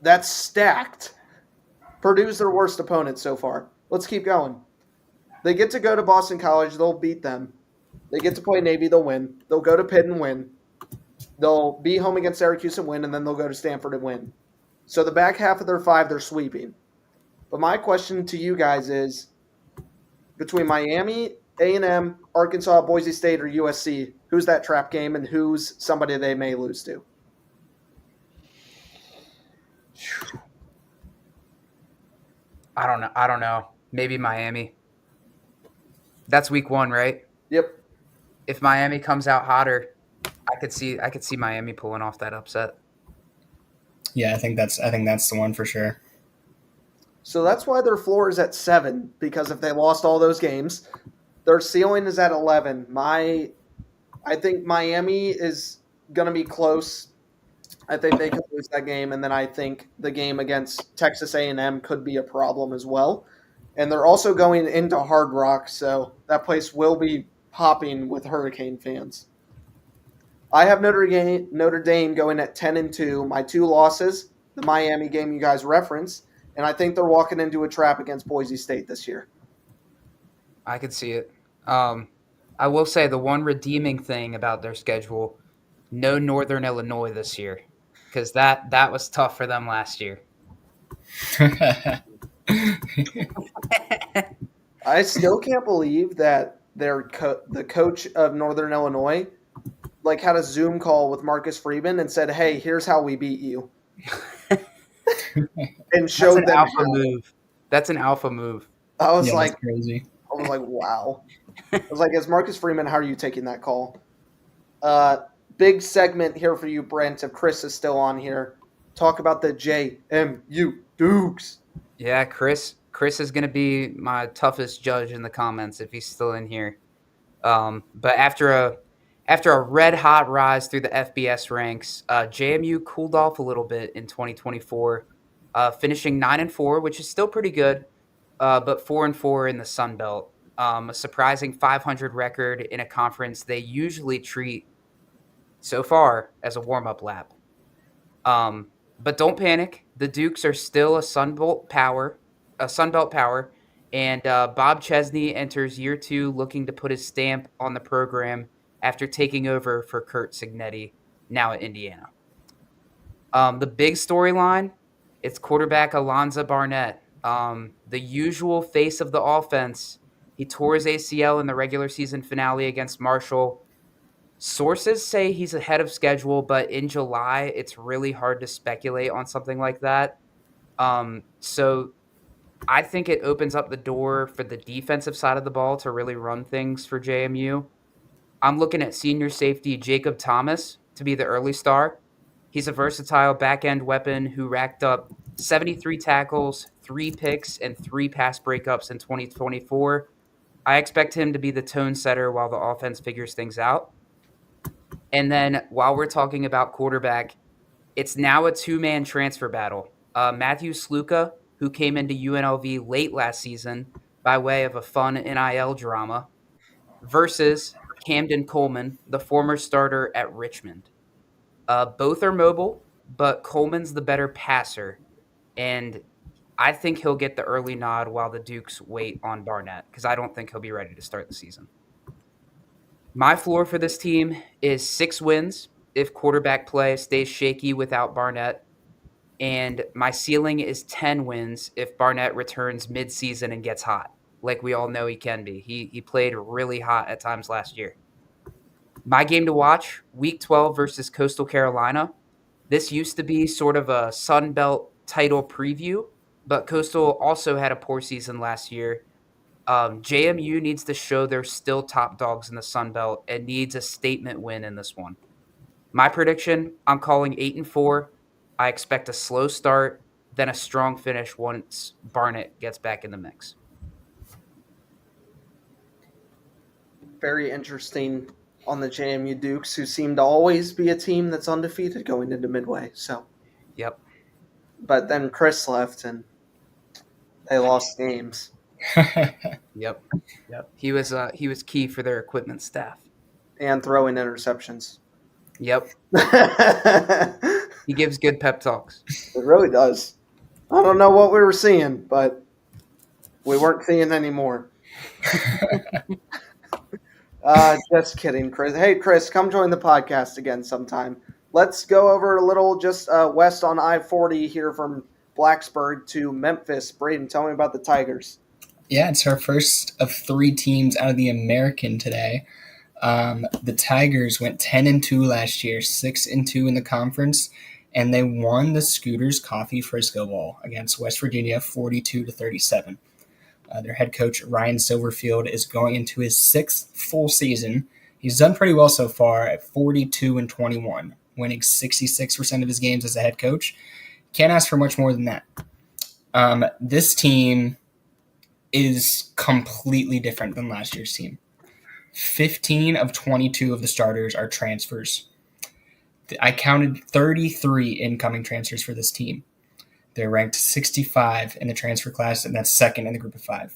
That's stacked. Purdue's their worst opponent so far. Let's keep going. They get to go to Boston College. They'll beat them. They get to play Navy. They'll win. They'll go to Pitt and win. They'll be home against Syracuse and win, and then they'll go to Stanford and win. So the back half of their 5, they're sweeping. But my question to you guys is, between Miami, A&M, Arkansas, Boise State, or USC, who's that trap game and who's somebody they may lose to? I don't know. Maybe Miami. That's week 1, right? Yep. If Miami comes out hotter, I could see Miami pulling off that upset. Yeah, I think that's the one for sure. So that's why their floor is at 7, because if they lost all those games, their ceiling is at 11. I think Miami is going to be close. I think they could lose that game, and then I think the game against Texas A&M could be a problem as well. And they're also going into Hard Rock, so that place will be popping with Hurricane fans. I have Notre Dame going at 10-2. My 2 losses, the Miami game you guys referenced, and I think they're walking into a trap against Boise State this year. I could see it. I will say the one redeeming thing about their schedule, no Northern Illinois this year, because that was tough for them last year. I still can't believe that the coach of Northern Illinois had a Zoom call with Marcus Freeman and said, "Hey, here's how we beat you," and showed them alpha move. That's an alpha move. I was that's crazy. I was like, wow. I was like, as Marcus Freeman, how are you taking that call? Big segment here for you, Brent, if Chris is still on here. Talk about the JMU Dukes. Yeah, Chris is going to be my toughest judge in the comments if he's still in here. But after a red-hot rise through the FBS ranks, JMU cooled off a little bit in 2024, finishing 9-4, which is still pretty good, but 4-4 in the Sun Belt. A surprising 500 record in a conference they usually treat so far as a warm-up lap. But don't panic. The Dukes are still a Sun Belt power, and Bob Chesney enters year 2 looking to put his stamp on the program after taking over for Curt Cignetti, now at Indiana. The big storyline, it's quarterback Alonzo Barnett, the usual face of the offense. He tore his ACL in the regular season finale against Marshall. Sources say he's ahead of schedule, but in July, it's really hard to speculate on something like that. So I think it opens up the door for the defensive side of the ball to really run things for JMU. I'm looking at senior safety Jacob Thomas to be the early star. He's a versatile back end weapon who racked up 73 tackles, 3 picks, and 3 pass breakups in 2024. I expect him to be the tone setter while the offense figures things out. And then while we're talking about quarterback, it's now a 2-man transfer battle. Matthew Sluka, who came into UNLV late last season by way of a fun NIL drama, versus Camden Coleman, the former starter at Richmond. Both are mobile, but Coleman's the better passer, and I think he'll get the early nod while the Dukes wait on Barnett because I don't think he'll be ready to start the season. My floor for this team is 6 wins if quarterback play stays shaky without Barnett, and my ceiling is 10 wins if Barnett returns midseason and gets hot, like we all know he can be. He played really hot at times last year. My game to watch, Week 12 versus Coastal Carolina. This used to be sort of a Sun Belt title preview, but Coastal also had a poor season last year. JMU needs to show they're still top dogs in the Sun Belt and needs a statement win in this one. My prediction, I'm calling 8-4. I expect a slow start, then a strong finish once Barnett gets back in the mix. Very interesting on the JMU Dukes, who seem to always be a team that's undefeated going into Midway. So, Yep. but then Chris left and they lost games. Yep. He was key for their equipment staff and throwing interceptions. Yep. He gives good pep talks. It really does. I don't know what we were seeing, but we weren't seeing anymore. Just kidding, Chris. Hey, Chris, come join the podcast again sometime. Let's go over a little just west on I-40 here from Blacksburg to Memphis. Braden, tell me about the Tigers. Yeah, it's our first of 3 teams out of the American today. The Tigers went 10-2 last year, 6-2 in the conference, and they won the Scooters Coffee Frisco Bowl against West Virginia 42-37. Their head coach, Ryan Silverfield, is going into his 6th full season. He's done pretty well so far at 42-21, winning 66% of his games as a head coach. Can't ask for much more than that. This team is completely different than last year's team. 15 of 22 of the starters are transfers. I counted 33 incoming transfers for this team. They're ranked 65 in the transfer class, and that's second in the group of 5.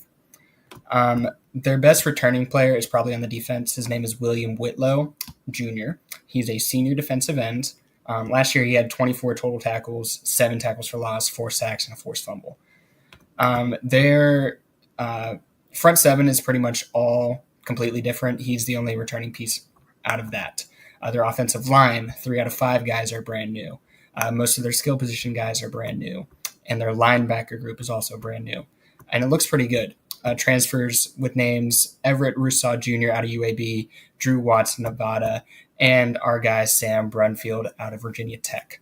Their best returning player is probably on the defense. His name is William Whitlow Jr. He's a senior defensive end. Last year he had 24 total tackles, 7 tackles for loss, 4 sacks, and a forced fumble. Their front 7 is pretty much all completely different. He's the only returning piece out of that. Their offensive line, 3 out of 5 guys are brand new. Most of their skill position guys are brand new. And their linebacker group is also brand new. And it looks pretty good. Transfers with names Everett Rousseau Jr. out of UAB, Drew Watts, Nevada, and our guy Sam Brunfield out of Virginia Tech.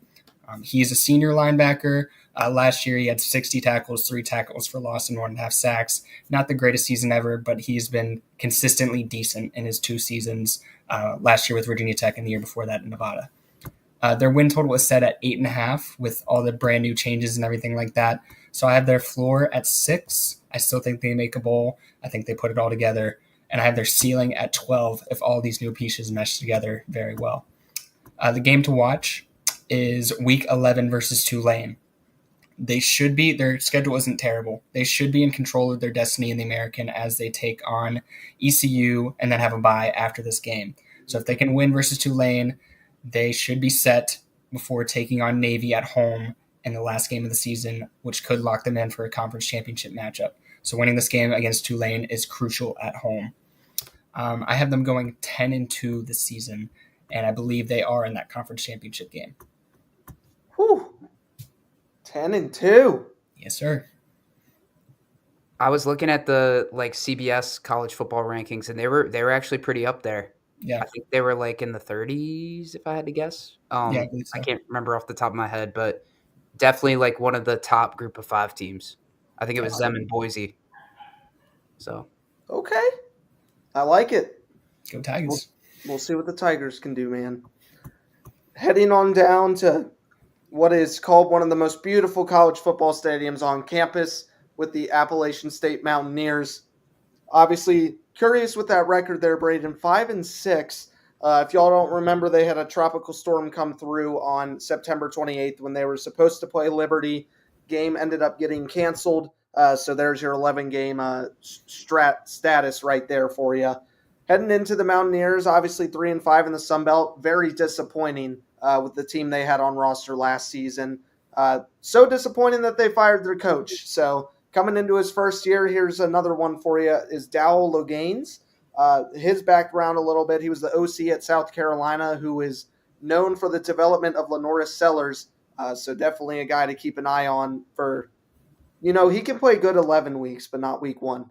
He's a senior linebacker. Last year he had 60 tackles, 3 tackles for loss, and 1.5 sacks. Not the greatest season ever, but he's been consistently decent in his 2 seasons, last year with Virginia Tech and the year before that in Nevada. Their win total is set at 8.5 with all the brand new changes and everything like that. So I have their floor at 6. I still think they make a bowl. I think they put it all together. And I have their ceiling at 12 if all these new pieces mesh together very well. The game to watch is Week 11 versus Tulane. Their schedule isn't terrible. They should be in control of their destiny in the American as they take on ECU and then have a bye after this game. So if they can win versus Tulane, they should be set before taking on Navy at home in the last game of the season, which could lock them in for a conference championship matchup. So winning this game against Tulane is crucial at home. I have them going 10-2 this season, and I believe they are in that conference championship game. Whew. 10-2. Yes, sir. I was looking at the CBS college football rankings, and they were actually pretty up there. Yeah. I think they were in the 30s, if I had to guess. Yeah, I believe so. I can't remember off the top of my head, but definitely one of the top group of 5 teams. I think it was them in Boise. So Okay. I like it. Go Tigers. We'll see what the Tigers can do, man. Heading on down to what is called one of the most beautiful college football stadiums on campus with the Appalachian State Mountaineers. Obviously, curious with that record there, Braden. 5-6. If y'all don't remember, they had a tropical storm come through on September 28th when they were supposed to play Liberty. Game ended up getting canceled. So there's your 11-game status right there for you. Heading into the Mountaineers, obviously 3-5 in the Sun Belt. Very disappointing with the team they had on roster last season. So disappointing that they fired their coach. So coming into his first year, here's another one for you, is Dowell Loganes. His background a little bit, he was the OC at South Carolina who is known for the development of Lenoris Sellers. So definitely a guy to keep an eye on for, he can play good 11 weeks, but not week 1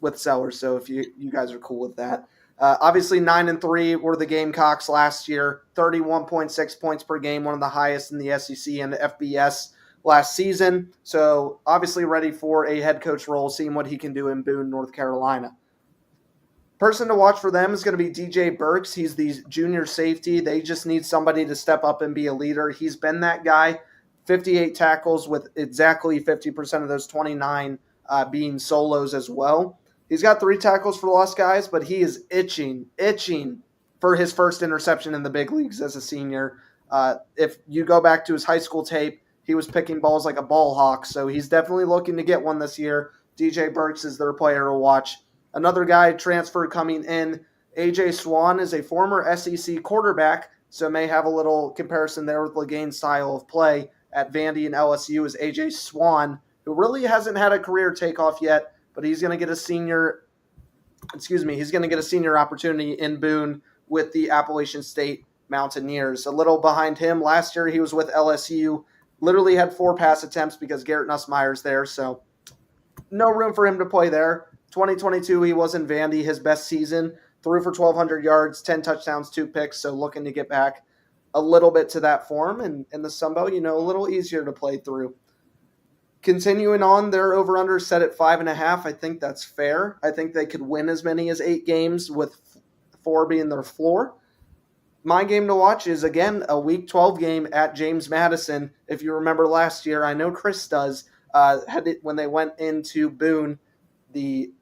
with Sellers. So if you guys are cool with that. Obviously 9-3 were the Gamecocks last year, 31.6 points per game, one of the highest in the SEC and the FBS last season. So obviously ready for a head coach role, seeing what he can do in Boone, North Carolina. Person to watch for them is going to be DJ Burks. He's the junior safety. They just need somebody to step up and be a leader. He's been that guy. 58 tackles with exactly 50% of those 29 being solos as well. He's got 3 tackles for lost guys, but he is itching for his first interception in the big leagues as a senior. If you go back to his high school tape, he was picking balls like a ball hawk, so he's definitely looking to get one this year. DJ Burks is their player to watch. Another guy transferred coming in, A.J. Swan, is a former SEC quarterback, so may have a little comparison there with Logane's style of play. At Vandy and LSU is A.J. Swan, who really hasn't had a career takeoff yet, but he's going to get a senior opportunity in Boone with the Appalachian State Mountaineers. A little behind him, last year he was with LSU, literally had 4 pass attempts because Garrett Nussmeier's there, so no room for him to play there. 2022, he was in Vandy, his best season, threw for 1,200 yards, 10 touchdowns, 2 picks, so looking to get back a little bit to that form, and in the Sun Belt, a little easier to play through. Continuing on, their over-under set at 5.5. I think that's fair. I think they could win as many as 8 games, with 4 being their floor. My game to watch is, again, a Week 12 game at James Madison. If you remember last year, I know Chris does, when they went into Boone, the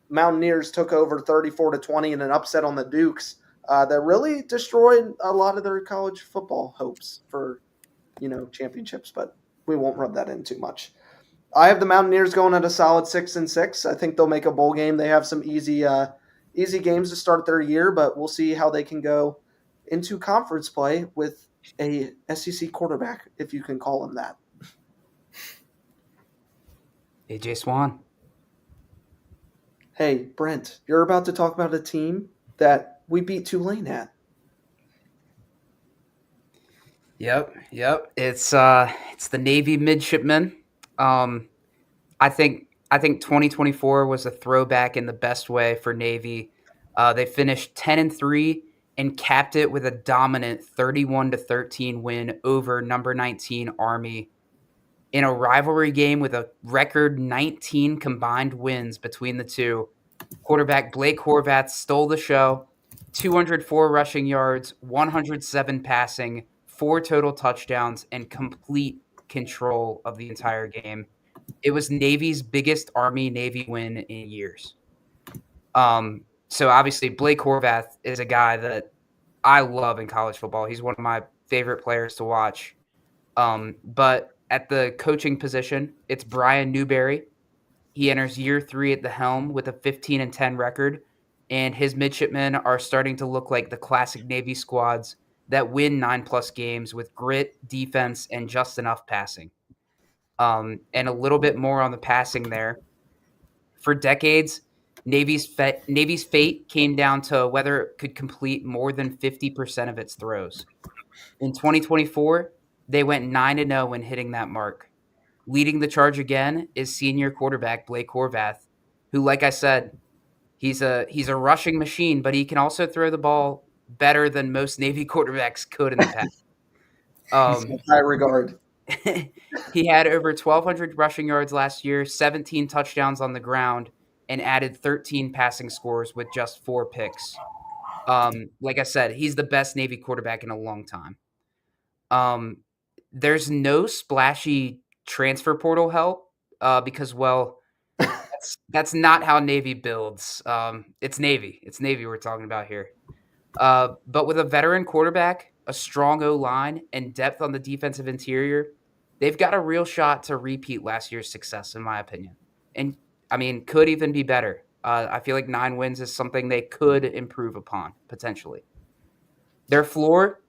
Mountaineers took over 34-20 in an upset on the Dukes that really destroyed a lot of their college football hopes for, championships, but we won't rub that in too much. I have the Mountaineers going at a solid 6-6. I think they'll make a bowl game. They have some easy games to start their year, but we'll see how they can go into conference play with a SEC quarterback, if you can call him that. A.J. Swan. Hey, Brent, you're about to talk about a team that we beat Tulane at. Yep. It's the Navy midshipmen. I think 2024 was a throwback in the best way for Navy. They finished 10-3 and capped it with a dominant 31-13 win over number 19 Army in a rivalry game with a record 19 combined wins between the two. Quarterback Blake Horvath stole the show. 204 rushing yards, 107 passing, 4 total touchdowns, and complete control of the entire game. It was Navy's biggest Army-Navy win in years. So obviously Blake Horvath is a guy that I love in college football. He's one of my favorite players to watch. But at the coaching position, it's Brian Newberry. He enters year 3 at the helm with a 15-10 record, and his midshipmen are starting to look like the classic Navy squads that win 9+ games with grit, defense, and just enough passing. And a little bit more on the passing there. For decades, Navy's fate came down to whether it could complete more than 50% of its throws. In 2024, They went 9-0 when hitting that mark. Leading the charge again is senior quarterback Blake Horvath, who, like I said, he's a rushing machine, but he can also throw the ball better than most Navy quarterbacks could in the past. In high regard. He had over 1,200 rushing yards last year, 17 touchdowns on the ground, and added 13 passing scores with just 4 picks. Like I said, he's the best Navy quarterback in a long time. There's no splashy transfer portal help because, well, that's not how Navy builds. It's Navy. It's Navy we're talking about here. But with a veteran quarterback, a strong O-line, and depth on the defensive interior, they've got a real shot to repeat last year's success, in my opinion. And, I mean, could even be better. I feel like 9 wins is something they could improve upon, potentially. Their floor,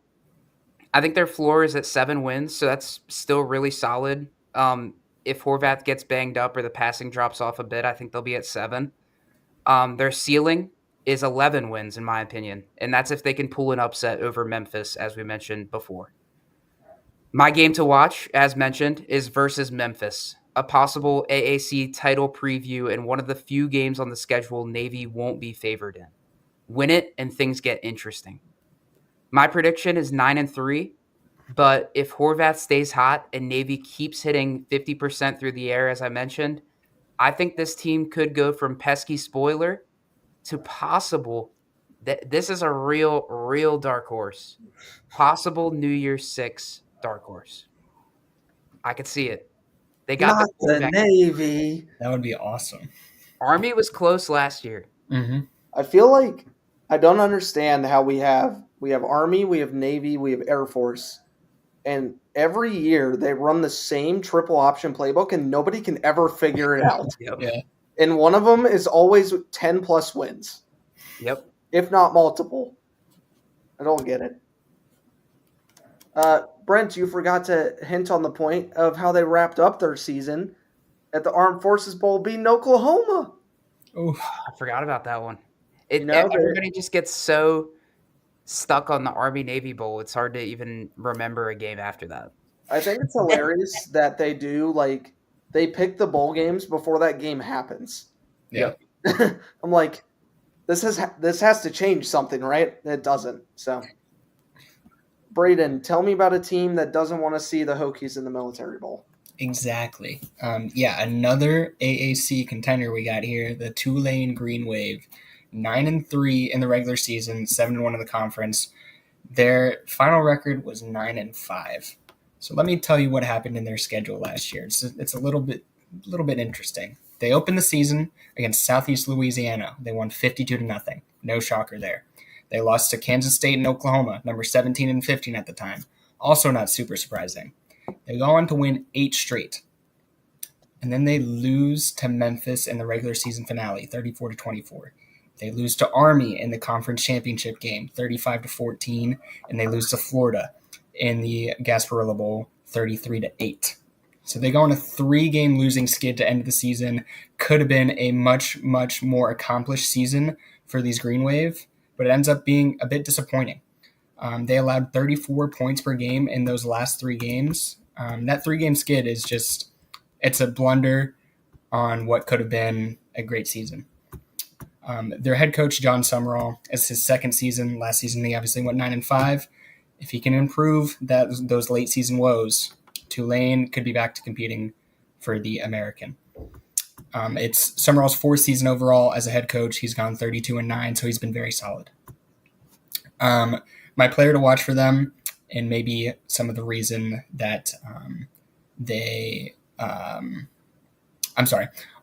I think their floor is at 7 wins, so that's still really solid. If Horvath gets banged up or the passing drops off a bit, I think they'll be at 7. Their ceiling is 11 wins, in my opinion, and that's if they can pull an upset over Memphis, as we mentioned before. My game to watch, as mentioned, is versus Memphis, a possible AAC title preview and one of the few games on the schedule Navy won't be favored in. Win it, and things get interesting. My prediction is 9-3, but if Horvath stays hot and Navy keeps hitting 50% through the air, as I mentioned, I think this team could go from pesky spoiler to possible. This is a real dark horse. Possible New Year's 6 dark horse. I could see it. They got Not the Navy. That would be awesome. Army was close last year. Mm-hmm. I feel like I don't understand how we have Army, we have Navy, we have Air Force, and every year they run the same triple option playbook, and nobody can ever figure it out. Yep. Yeah. And one of them is always 10 plus wins. Yep. If not multiple. I don't get it. Brent, you forgot to hint on the point of how they wrapped up their season at the Armed Forces Bowl beating Oklahoma. Oof. I forgot about that one. Everybody just gets so stuck on the Army-Navy Bowl, it's hard to even remember a game after that. I think it's hilarious that they do, like, they pick the bowl games before that game happens. Yeah. I'm like, this has to change something, right? It doesn't. So, Braden, tell me about a team that doesn't want to see the Hokies in the Military Bowl. Exactly. Another AAC contender we got here, the Tulane Green Wave. 9-3 in the regular season, 7-1 in the conference. Their final record was 9-5. So let me tell you what happened in their schedule last year. It's a little bit interesting. They opened the season against Southeast Louisiana. They won 52-0. No shocker there. They lost to Kansas State and Oklahoma, number 17 and 15 at the time. Also not super surprising. They go on to win 8 straight. And then they lose to Memphis in the regular season finale, 34-24. They lose to Army in the conference championship game, 35-14, and they lose to Florida in the Gasparilla Bowl, 33-8. So they go on a 3-game losing skid to end the season. Could have been a much, much more accomplished season for these Green Wave, but it ends up being a bit disappointing. They allowed 34 points per game in those last 3 games. That 3-game skid is just, it's a blunder on what could have been a great season. Their head coach, John Summerall, is his second season. Last season, they obviously went 9-5. If he can improve those late season woes, Tulane could be back to competing for the American. It's Summerall's 4th season overall as a head coach. He's gone 32-9, so he's been very solid. My player to watch for them, and maybe some of the reason that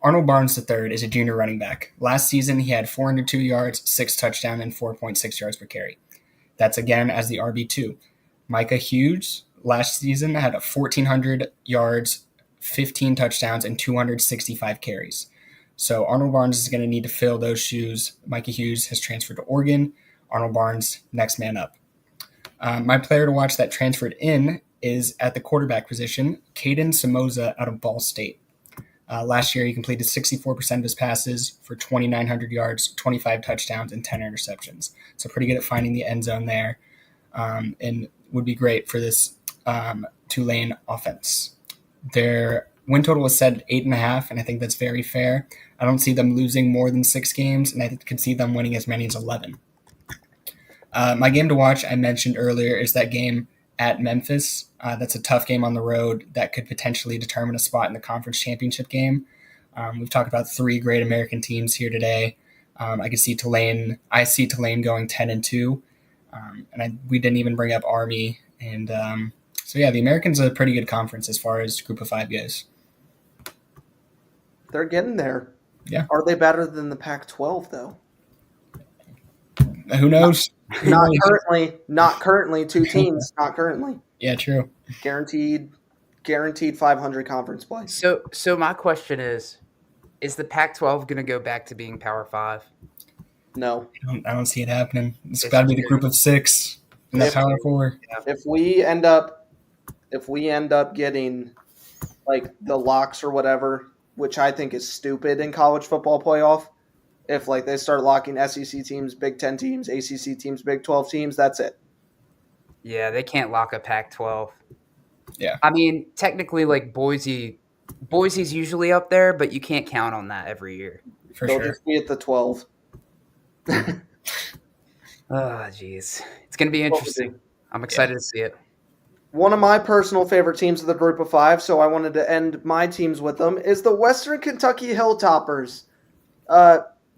Arnold Barnes III is a junior running back. Last season, he had 402 yards, 6 touchdowns, and 4.6 yards per carry. That's again as the RB2. Micah Hughes last season had 1,400 yards, 15 touchdowns, and 265 carries. So Arnold Barnes is going to need to fill those shoes. Micah Hughes has transferred to Oregon. Arnold Barnes, next man up. My player to watch that transferred in is at the quarterback position, Caden Somoza out of Ball State. Last year, he completed 64% of his passes for 2,900 yards, 25 touchdowns, and 10 interceptions. So pretty good at finding the end zone there, and would be great for this Tulane offense. Their win total was set at 8.5, and I think that's very fair. I don't see them losing more than 6 games, and I could see them winning as many as 11. My game to watch, I mentioned earlier, is that game at Memphis. That's a tough game on the road that could potentially determine a spot in the conference championship game. We've talked about 3 great American teams here today. I see Tulane going 10-2, and we didn't even bring up Army. And so yeah, the Americans are a pretty good conference as far as Group of 5 goes. They're getting there. Yeah. Are they better than the Pac-12 though? Who knows? Not currently. 2 teams. Not currently. Yeah, true. Guaranteed 500 conference play. So my question is the Pac-12 going to go back to being Power 5? No. I don't see it happening. It's got to be the Group of 6 and the Power 4. If we end up getting like the locks or whatever, which I think is stupid in college football playoff, if like they start locking SEC teams, Big 10 teams, ACC teams, Big 12 teams, that's it. Yeah, they can't lock a Pac-12. Yeah. I mean, technically, like Boise's usually up there, but you can't count on that every year. They'll just be at the 12. Oh, jeez. It's going to be interesting. I'm excited to see it. One of my personal favorite teams of the Group of 5, so I wanted to end my teams with them, is the Western Kentucky Hilltoppers.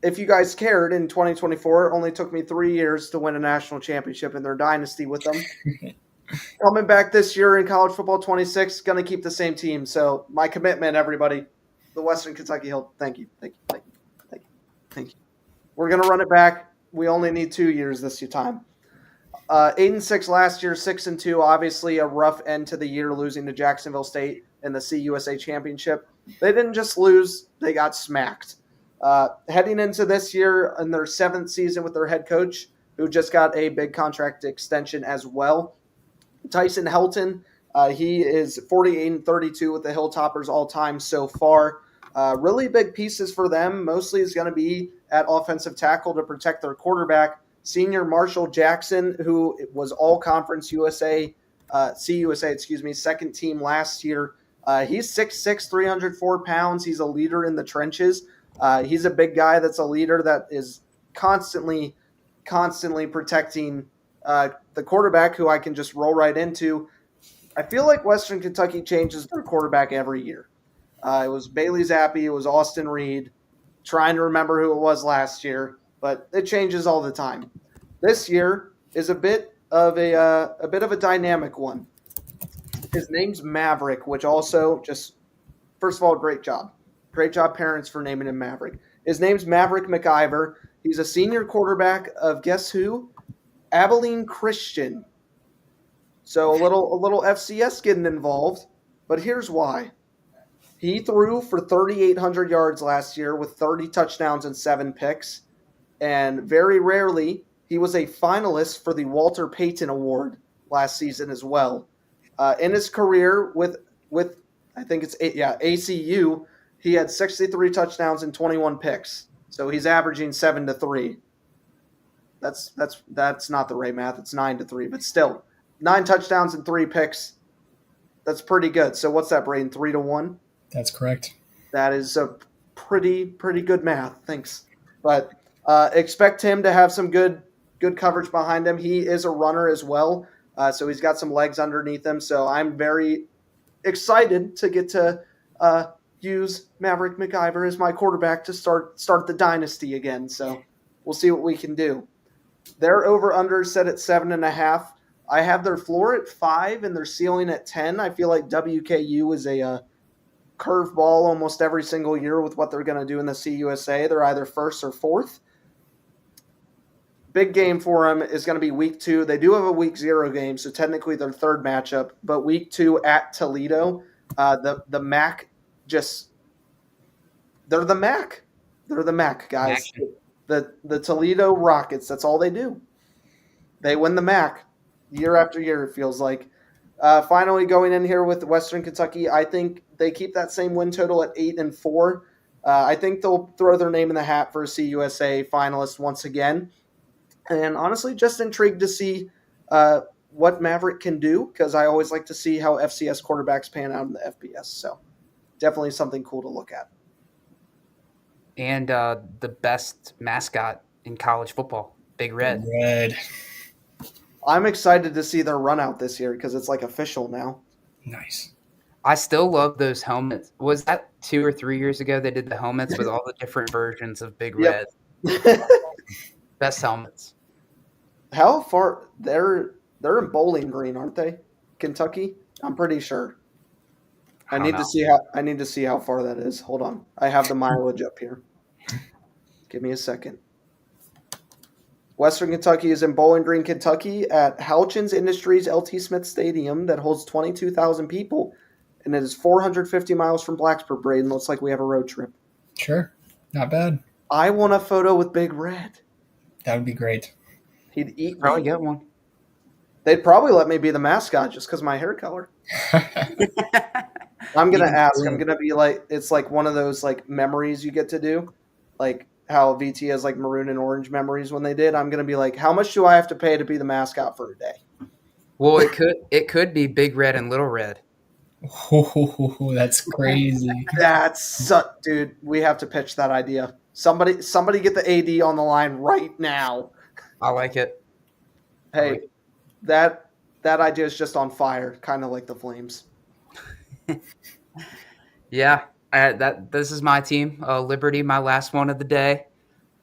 If you guys cared, in 2024, it only took me 3 years to win a national championship in their dynasty with them. Coming back this year in college football 26, going to keep the same team. So my commitment, everybody, the Western Kentucky Hill. Thank you. We're going to run it back. We only need 2 years this time. 8-6 last year, 6-2. Obviously, a rough end to the year, losing to Jacksonville State in the CUSA championship. They didn't just lose; they got smacked. Heading into this year in their 7th season with their head coach, who just got a big contract extension as well, Tyson Helton. He is 48-32 with the Hilltoppers all time so far. Really big pieces for them. Mostly is going to be at offensive tackle to protect their quarterback. Senior Marshall Jackson, who was All-Conference CUSA, second team last year. He's 6'6", 304 pounds. He's a leader in the trenches. He's a big guy that's a leader that is constantly protecting the quarterback, who I can just roll right into. I feel like Western Kentucky changes their quarterback every year. It was Bailey Zappi. It was Austin Reed. Trying to remember who it was last year, but it changes all the time. This year is a bit of a dynamic one. His name's Maverick, which also just, first of all, great job, parents, for naming him Maverick. His name's Maverick McIver. He's a senior quarterback of, guess who? Abilene Christian. So a little FCS getting involved, but here's why. He threw for 3,800 yards last year with 30 touchdowns and 7 picks, and very rarely he was a finalist for the Walter Payton Award last season as well. In his career with I think it's ACU, he had 63 touchdowns and 21 picks. So he's averaging 7-3. That's not the right math. It's 9-3, but still 9 touchdowns and 3 picks. That's pretty good. So what's that, Braden? 3-1? That's correct. That is a pretty good math. Thanks. But expect him to have some good coverage behind him. He is a runner as well, so he's got some legs underneath him. So I'm very excited to get to use Maverick McIver as my quarterback to start the dynasty again. So we'll see what we can do. Their over-under set at 7.5. I have their floor at 5 and their ceiling at 10. I feel like WKU is a curveball almost every single year with what they're going to do in the CUSA. They're either first or fourth. Big game for them is going to be week 2. They do have a week 0 game, so technically their third matchup. But week 2 at Toledo, the MAC they're the MAC. They're the MAC, guys. The Toledo Rockets, that's all they do. They win the MAC year after year, it feels like. Finally, going in here with Western Kentucky, I think they keep that same win total at 8-4. I think they'll throw their name in the hat for a CUSA finalist once again. And honestly, just intrigued to see what Maverick can do, because I always like to see how FCS quarterbacks pan out in the FBS. So definitely something cool to look at. And the best mascot in college football, Big Red. Red. I'm excited to see their run out this year because it's like official now. Nice. I still love those helmets. Was that 2 or 3 years ago they did the helmets with all the different versions of Big Red? Best helmets. How far they're in Bowling Green, aren't they? Kentucky? I'm pretty sure. I need to see how far that is. Hold on. I have the mileage up here. Give me a second. Western Kentucky is in Bowling Green, Kentucky at Houchins Industries LT Smith Stadium that holds 22,000 people, and it is 450 miles from Blacksburg. Braden, looks like we have a road trip. Sure. Not bad. I want a photo with Big Red. That would be great. He'd eat Probably me. get one. They'd probably let me be the mascot just because my hair color. I'm going to ask. I'm going to be like, it's like one of those like memories you get to do. Like how VT has like maroon and orange memories when they did. I'm going to be like, how much do I have to pay to be the mascot for a day? Well, it could be Big Red and Little Red. Oh, that's crazy. Dude, we have to pitch that idea. Somebody get the AD on the line right now. I like it. Hey, that idea is just on fire, kind of like the Flames. Yeah, this is my team, Liberty, my last one of the day.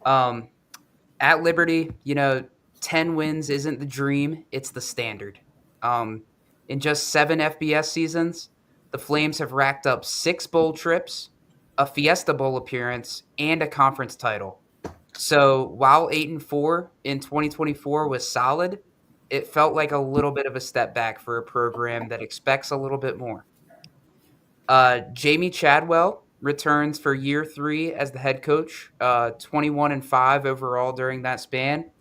At Liberty, 10 wins isn't the dream, it's the standard. In just 7 FBS seasons, the Flames have racked up 6 bowl trips, a Fiesta Bowl appearance, and a conference title. So while 8-4 in 2024 was solid, it felt like a little bit of a step back for a program that expects a little bit more. Jamie Chadwell returns for year 3 as the head coach, 21-5 overall during that span.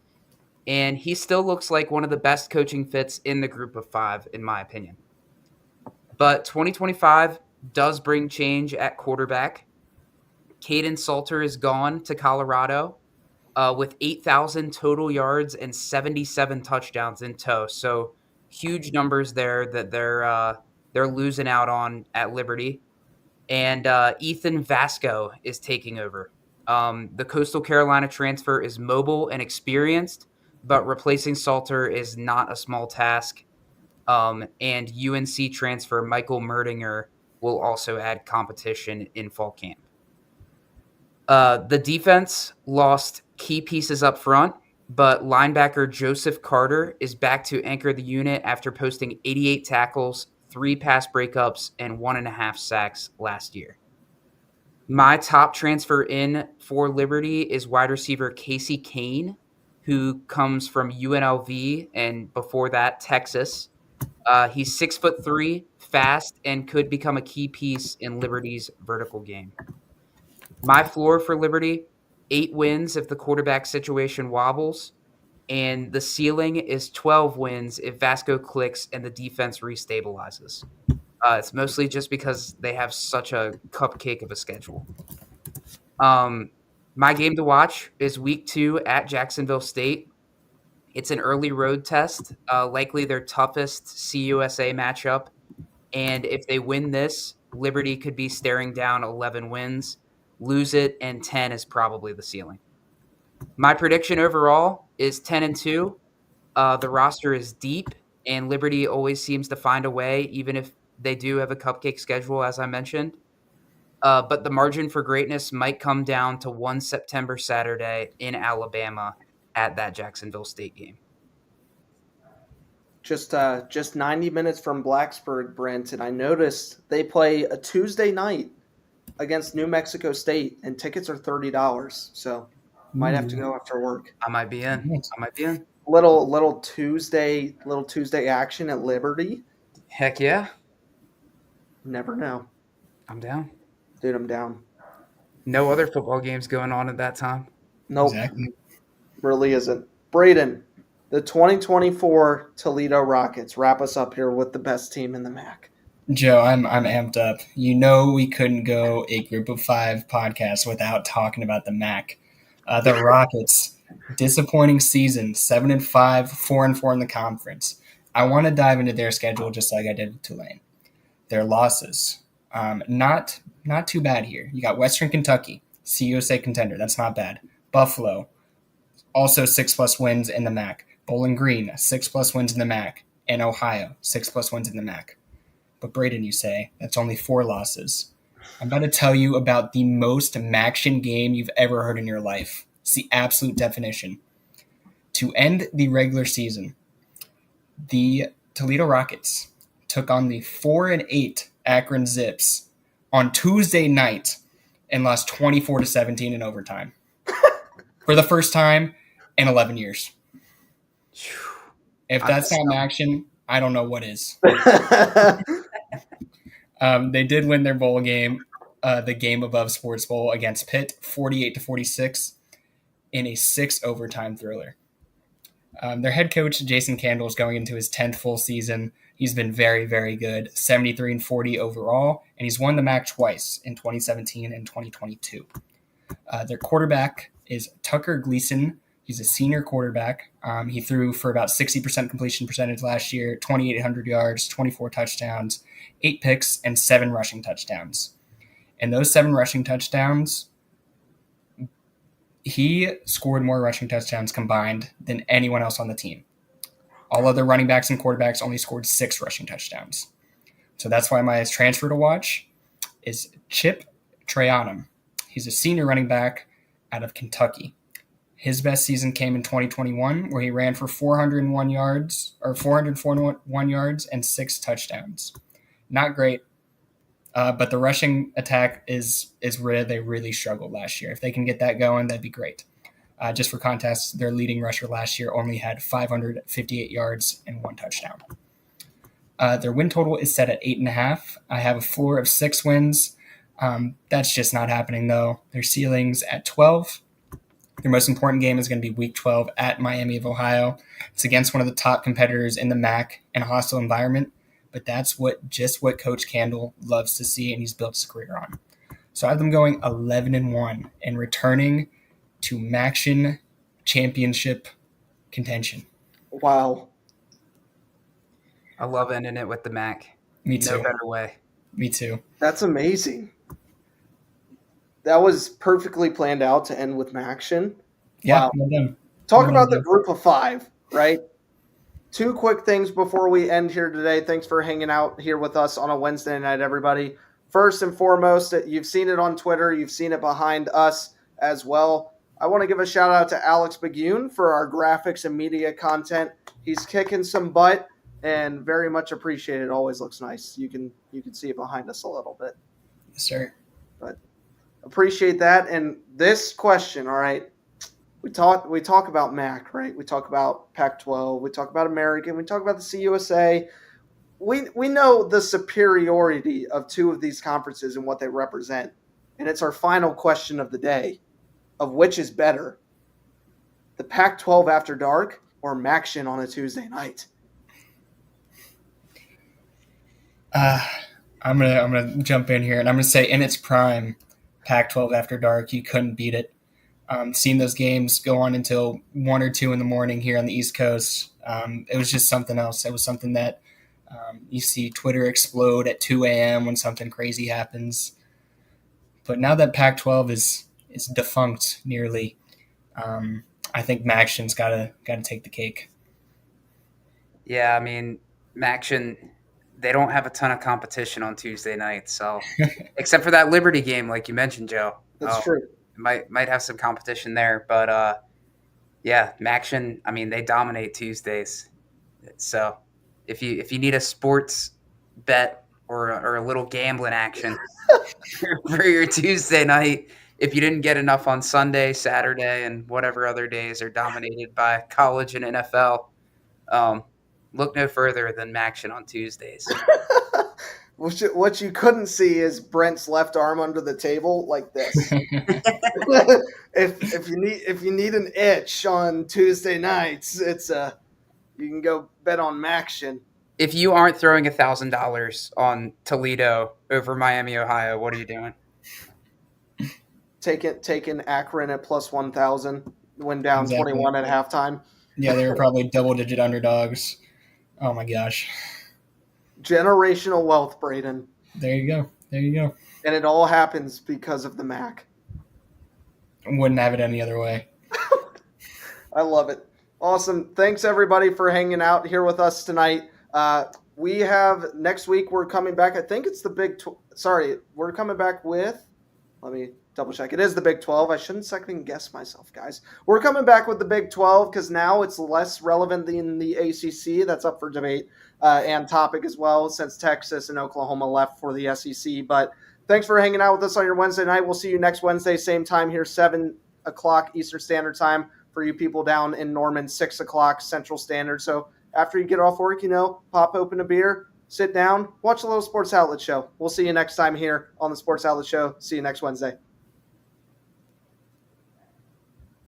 And he still looks like one of the best coaching fits in the group of 5, in my opinion. But 2025 does bring change at quarterback. Caden Salter is gone to Colorado with 8,000 total yards and 77 touchdowns in tow. So huge numbers there that they're losing out on at Liberty. And Ethan Vasco is taking over. The Coastal Carolina transfer is mobile and experienced, but replacing Salter is not a small task. And UNC transfer Michael Merdinger will also add competition in fall camp. The defense lost key pieces up front, but linebacker Joseph Carter is back to anchor the unit after posting 88 tackles, 3 pass breakups, and 1.5 sacks last year. My top transfer in for Liberty is wide receiver Casey Kane, who comes from UNLV and before that, Texas. He's 6'3", fast, and could become a key piece in Liberty's vertical game. My floor for Liberty, 8 wins if the quarterback situation wobbles, and the ceiling is 12 wins if Vasco clicks and the defense restabilizes. It's mostly just because they have such a cupcake of a schedule. My game to watch is week 2 at Jacksonville State. It's an early road test, likely their toughest CUSA matchup. And if they win this, Liberty could be staring down 11 wins. Lose it, and 10 is probably the ceiling. My prediction overall is 10-2. The roster is deep, and Liberty always seems to find a way, even if they do have a cupcake schedule, as I mentioned. But the margin for greatness might come down to one September Saturday in Alabama at that Jacksonville State game. Just 90 minutes from Blacksburg, Brent, and I noticed they play a Tuesday night against New Mexico State, and tickets are $30. So might have to go after work. I might be in. Little Tuesday action at Liberty. Heck yeah. Never know. I'm down. Dude, I'm down. No other football games going on at that time. Nope. Exactly. Really isn't. Braden, the 2024 Toledo Rockets wrap us up here with the best team in the MAC. Joe, I'm amped up. We couldn't go a group of 5 podcasts without talking about the MAC. The Rockets, disappointing season, 7-5, 4-4 in the conference. I want to dive into their schedule just like I did with Tulane. Their losses, not too bad here. You got Western Kentucky, CUSA contender. That's not bad. Buffalo, also 6+ wins in the MAC. Bowling Green, 6+ wins in the MAC. And Ohio, 6+ wins in the MAC. But Braden, you say, that's only 4 losses. I'm about to tell you about the most MACtion game you've ever heard in your life. It's the absolute definition. To end the regular season, the Toledo Rockets took on the 4-8 Akron Zips on Tuesday night and lost 24-17 in overtime for the first time in 11 years. If that's not action, I don't know what is. They did win their bowl game, the Game Above Sports Bowl against Pitt, 48-46 in a 6 overtime thriller. Their head coach, Jason Candle, is going into his 10th full season. He's been very, very good, 73-40 overall, and he's won the MAC twice in 2017 and 2022. Their quarterback is Tucker Gleason. He's a senior quarterback. He threw for about 60% completion percentage last year, 2,800 yards, 24 touchdowns, 8 picks, and 7 rushing touchdowns. And those 7 rushing touchdowns, he scored more rushing touchdowns combined than anyone else on the team. All other running backs and quarterbacks only scored 6 rushing touchdowns. So that's why my transfer to watch is Chip Trayanum. He's a senior running back out of Kentucky. His best season came in 2021, where he ran for 441 yards and 6 touchdowns. Not great, but the rushing attack is where they really struggled last year. If they can get that going, that'd be great. Just for context, their leading rusher last year only had 558 yards and 1 touchdown. Their win total is set at 8.5. I have a floor of 6 wins. That's just not happening, though. Their ceiling's at 12. Their most important game is going to be Week 12 at Miami of Ohio. It's against one of the top competitors in the MAC in a hostile environment, but that's what Coach Candle loves to see, and he's built his career on. So I have them going 11-1 and returning to MACtion championship contention. Wow. I love ending it with the MAC. Me too. No better way. Me too. That's amazing. That was perfectly planned out to end with MACtion. Yeah. Wow. Talk about the group of 5, right? 2 quick things before we end here today. Thanks for hanging out here with us on a Wednesday night, everybody. First and foremost, you've seen it on Twitter. You've seen it behind us as well. I want to give a shout out to Alex Bagun for our graphics and media content. He's kicking some butt and very much appreciated. Always looks nice. You can see it behind us a little bit. Yes, sir. But appreciate that. And this question, all right, we talk about MAC, right? We talk about Pac-12. We talk about American. We talk about the CUSA. We know the superiority of 2 of these conferences and what they represent. And it's our final question of the day of which is better, the Pac-12 after dark or MACtion on a Tuesday night? I'm gonna jump in here and I'm gonna say in its prime, Pac-12 after dark, you couldn't beat it. Seeing those games go on until 1 or 2 in the morning here on the East Coast, it was just something else. It was something that you see Twitter explode at 2 a.m. when something crazy happens. But now that Pac-12 is defunct nearly, I think MACtion's gotta take the cake. Yeah, I mean, MACtion, they don't have a ton of competition on Tuesday nights, so except for that Liberty game, like you mentioned, Joe. That's true. Might have some competition there, but yeah, MACtion, I mean, they dominate Tuesdays. So if you need a sports bet or a little gambling action for your Tuesday night, if you didn't get enough on Sunday, Saturday, and whatever other days are dominated by college and NFL, look no further than MACtion on Tuesdays. What you couldn't see is Brent's left arm under the table like this. if you need an itch on Tuesday nights, you can go bet on MACtion. If you aren't throwing $1,000 on Toledo over Miami, Ohio, what are you doing? Taking Akron at plus 1,000, went down 21 at halftime. Yeah, they were probably double-digit underdogs. Oh my gosh. Generational wealth, Braden. There you go. There you go. And it all happens because of the Mac. Wouldn't have it any other way. I love it. Awesome. Thanks everybody for hanging out here with us tonight. We have next week. We're coming back. I think it's the we're coming back with. Let me double check. It is the Big 12. I shouldn't second guess myself, guys. We're coming back with the Big 12 because now it's less relevant than the ACC. That's up for debate and topic as well, since Texas and Oklahoma left for the SEC. But thanks for hanging out with us on your Wednesday night. We'll see you next Wednesday, same time here, 7 o'clock Eastern Standard Time. For you people down in Norman, 6 o'clock Central Standard. So after you get off work, pop open a beer, sit down, watch a little Sports Outlet Show. We'll see you next time here on the Sports Outlet Show. See you next Wednesday.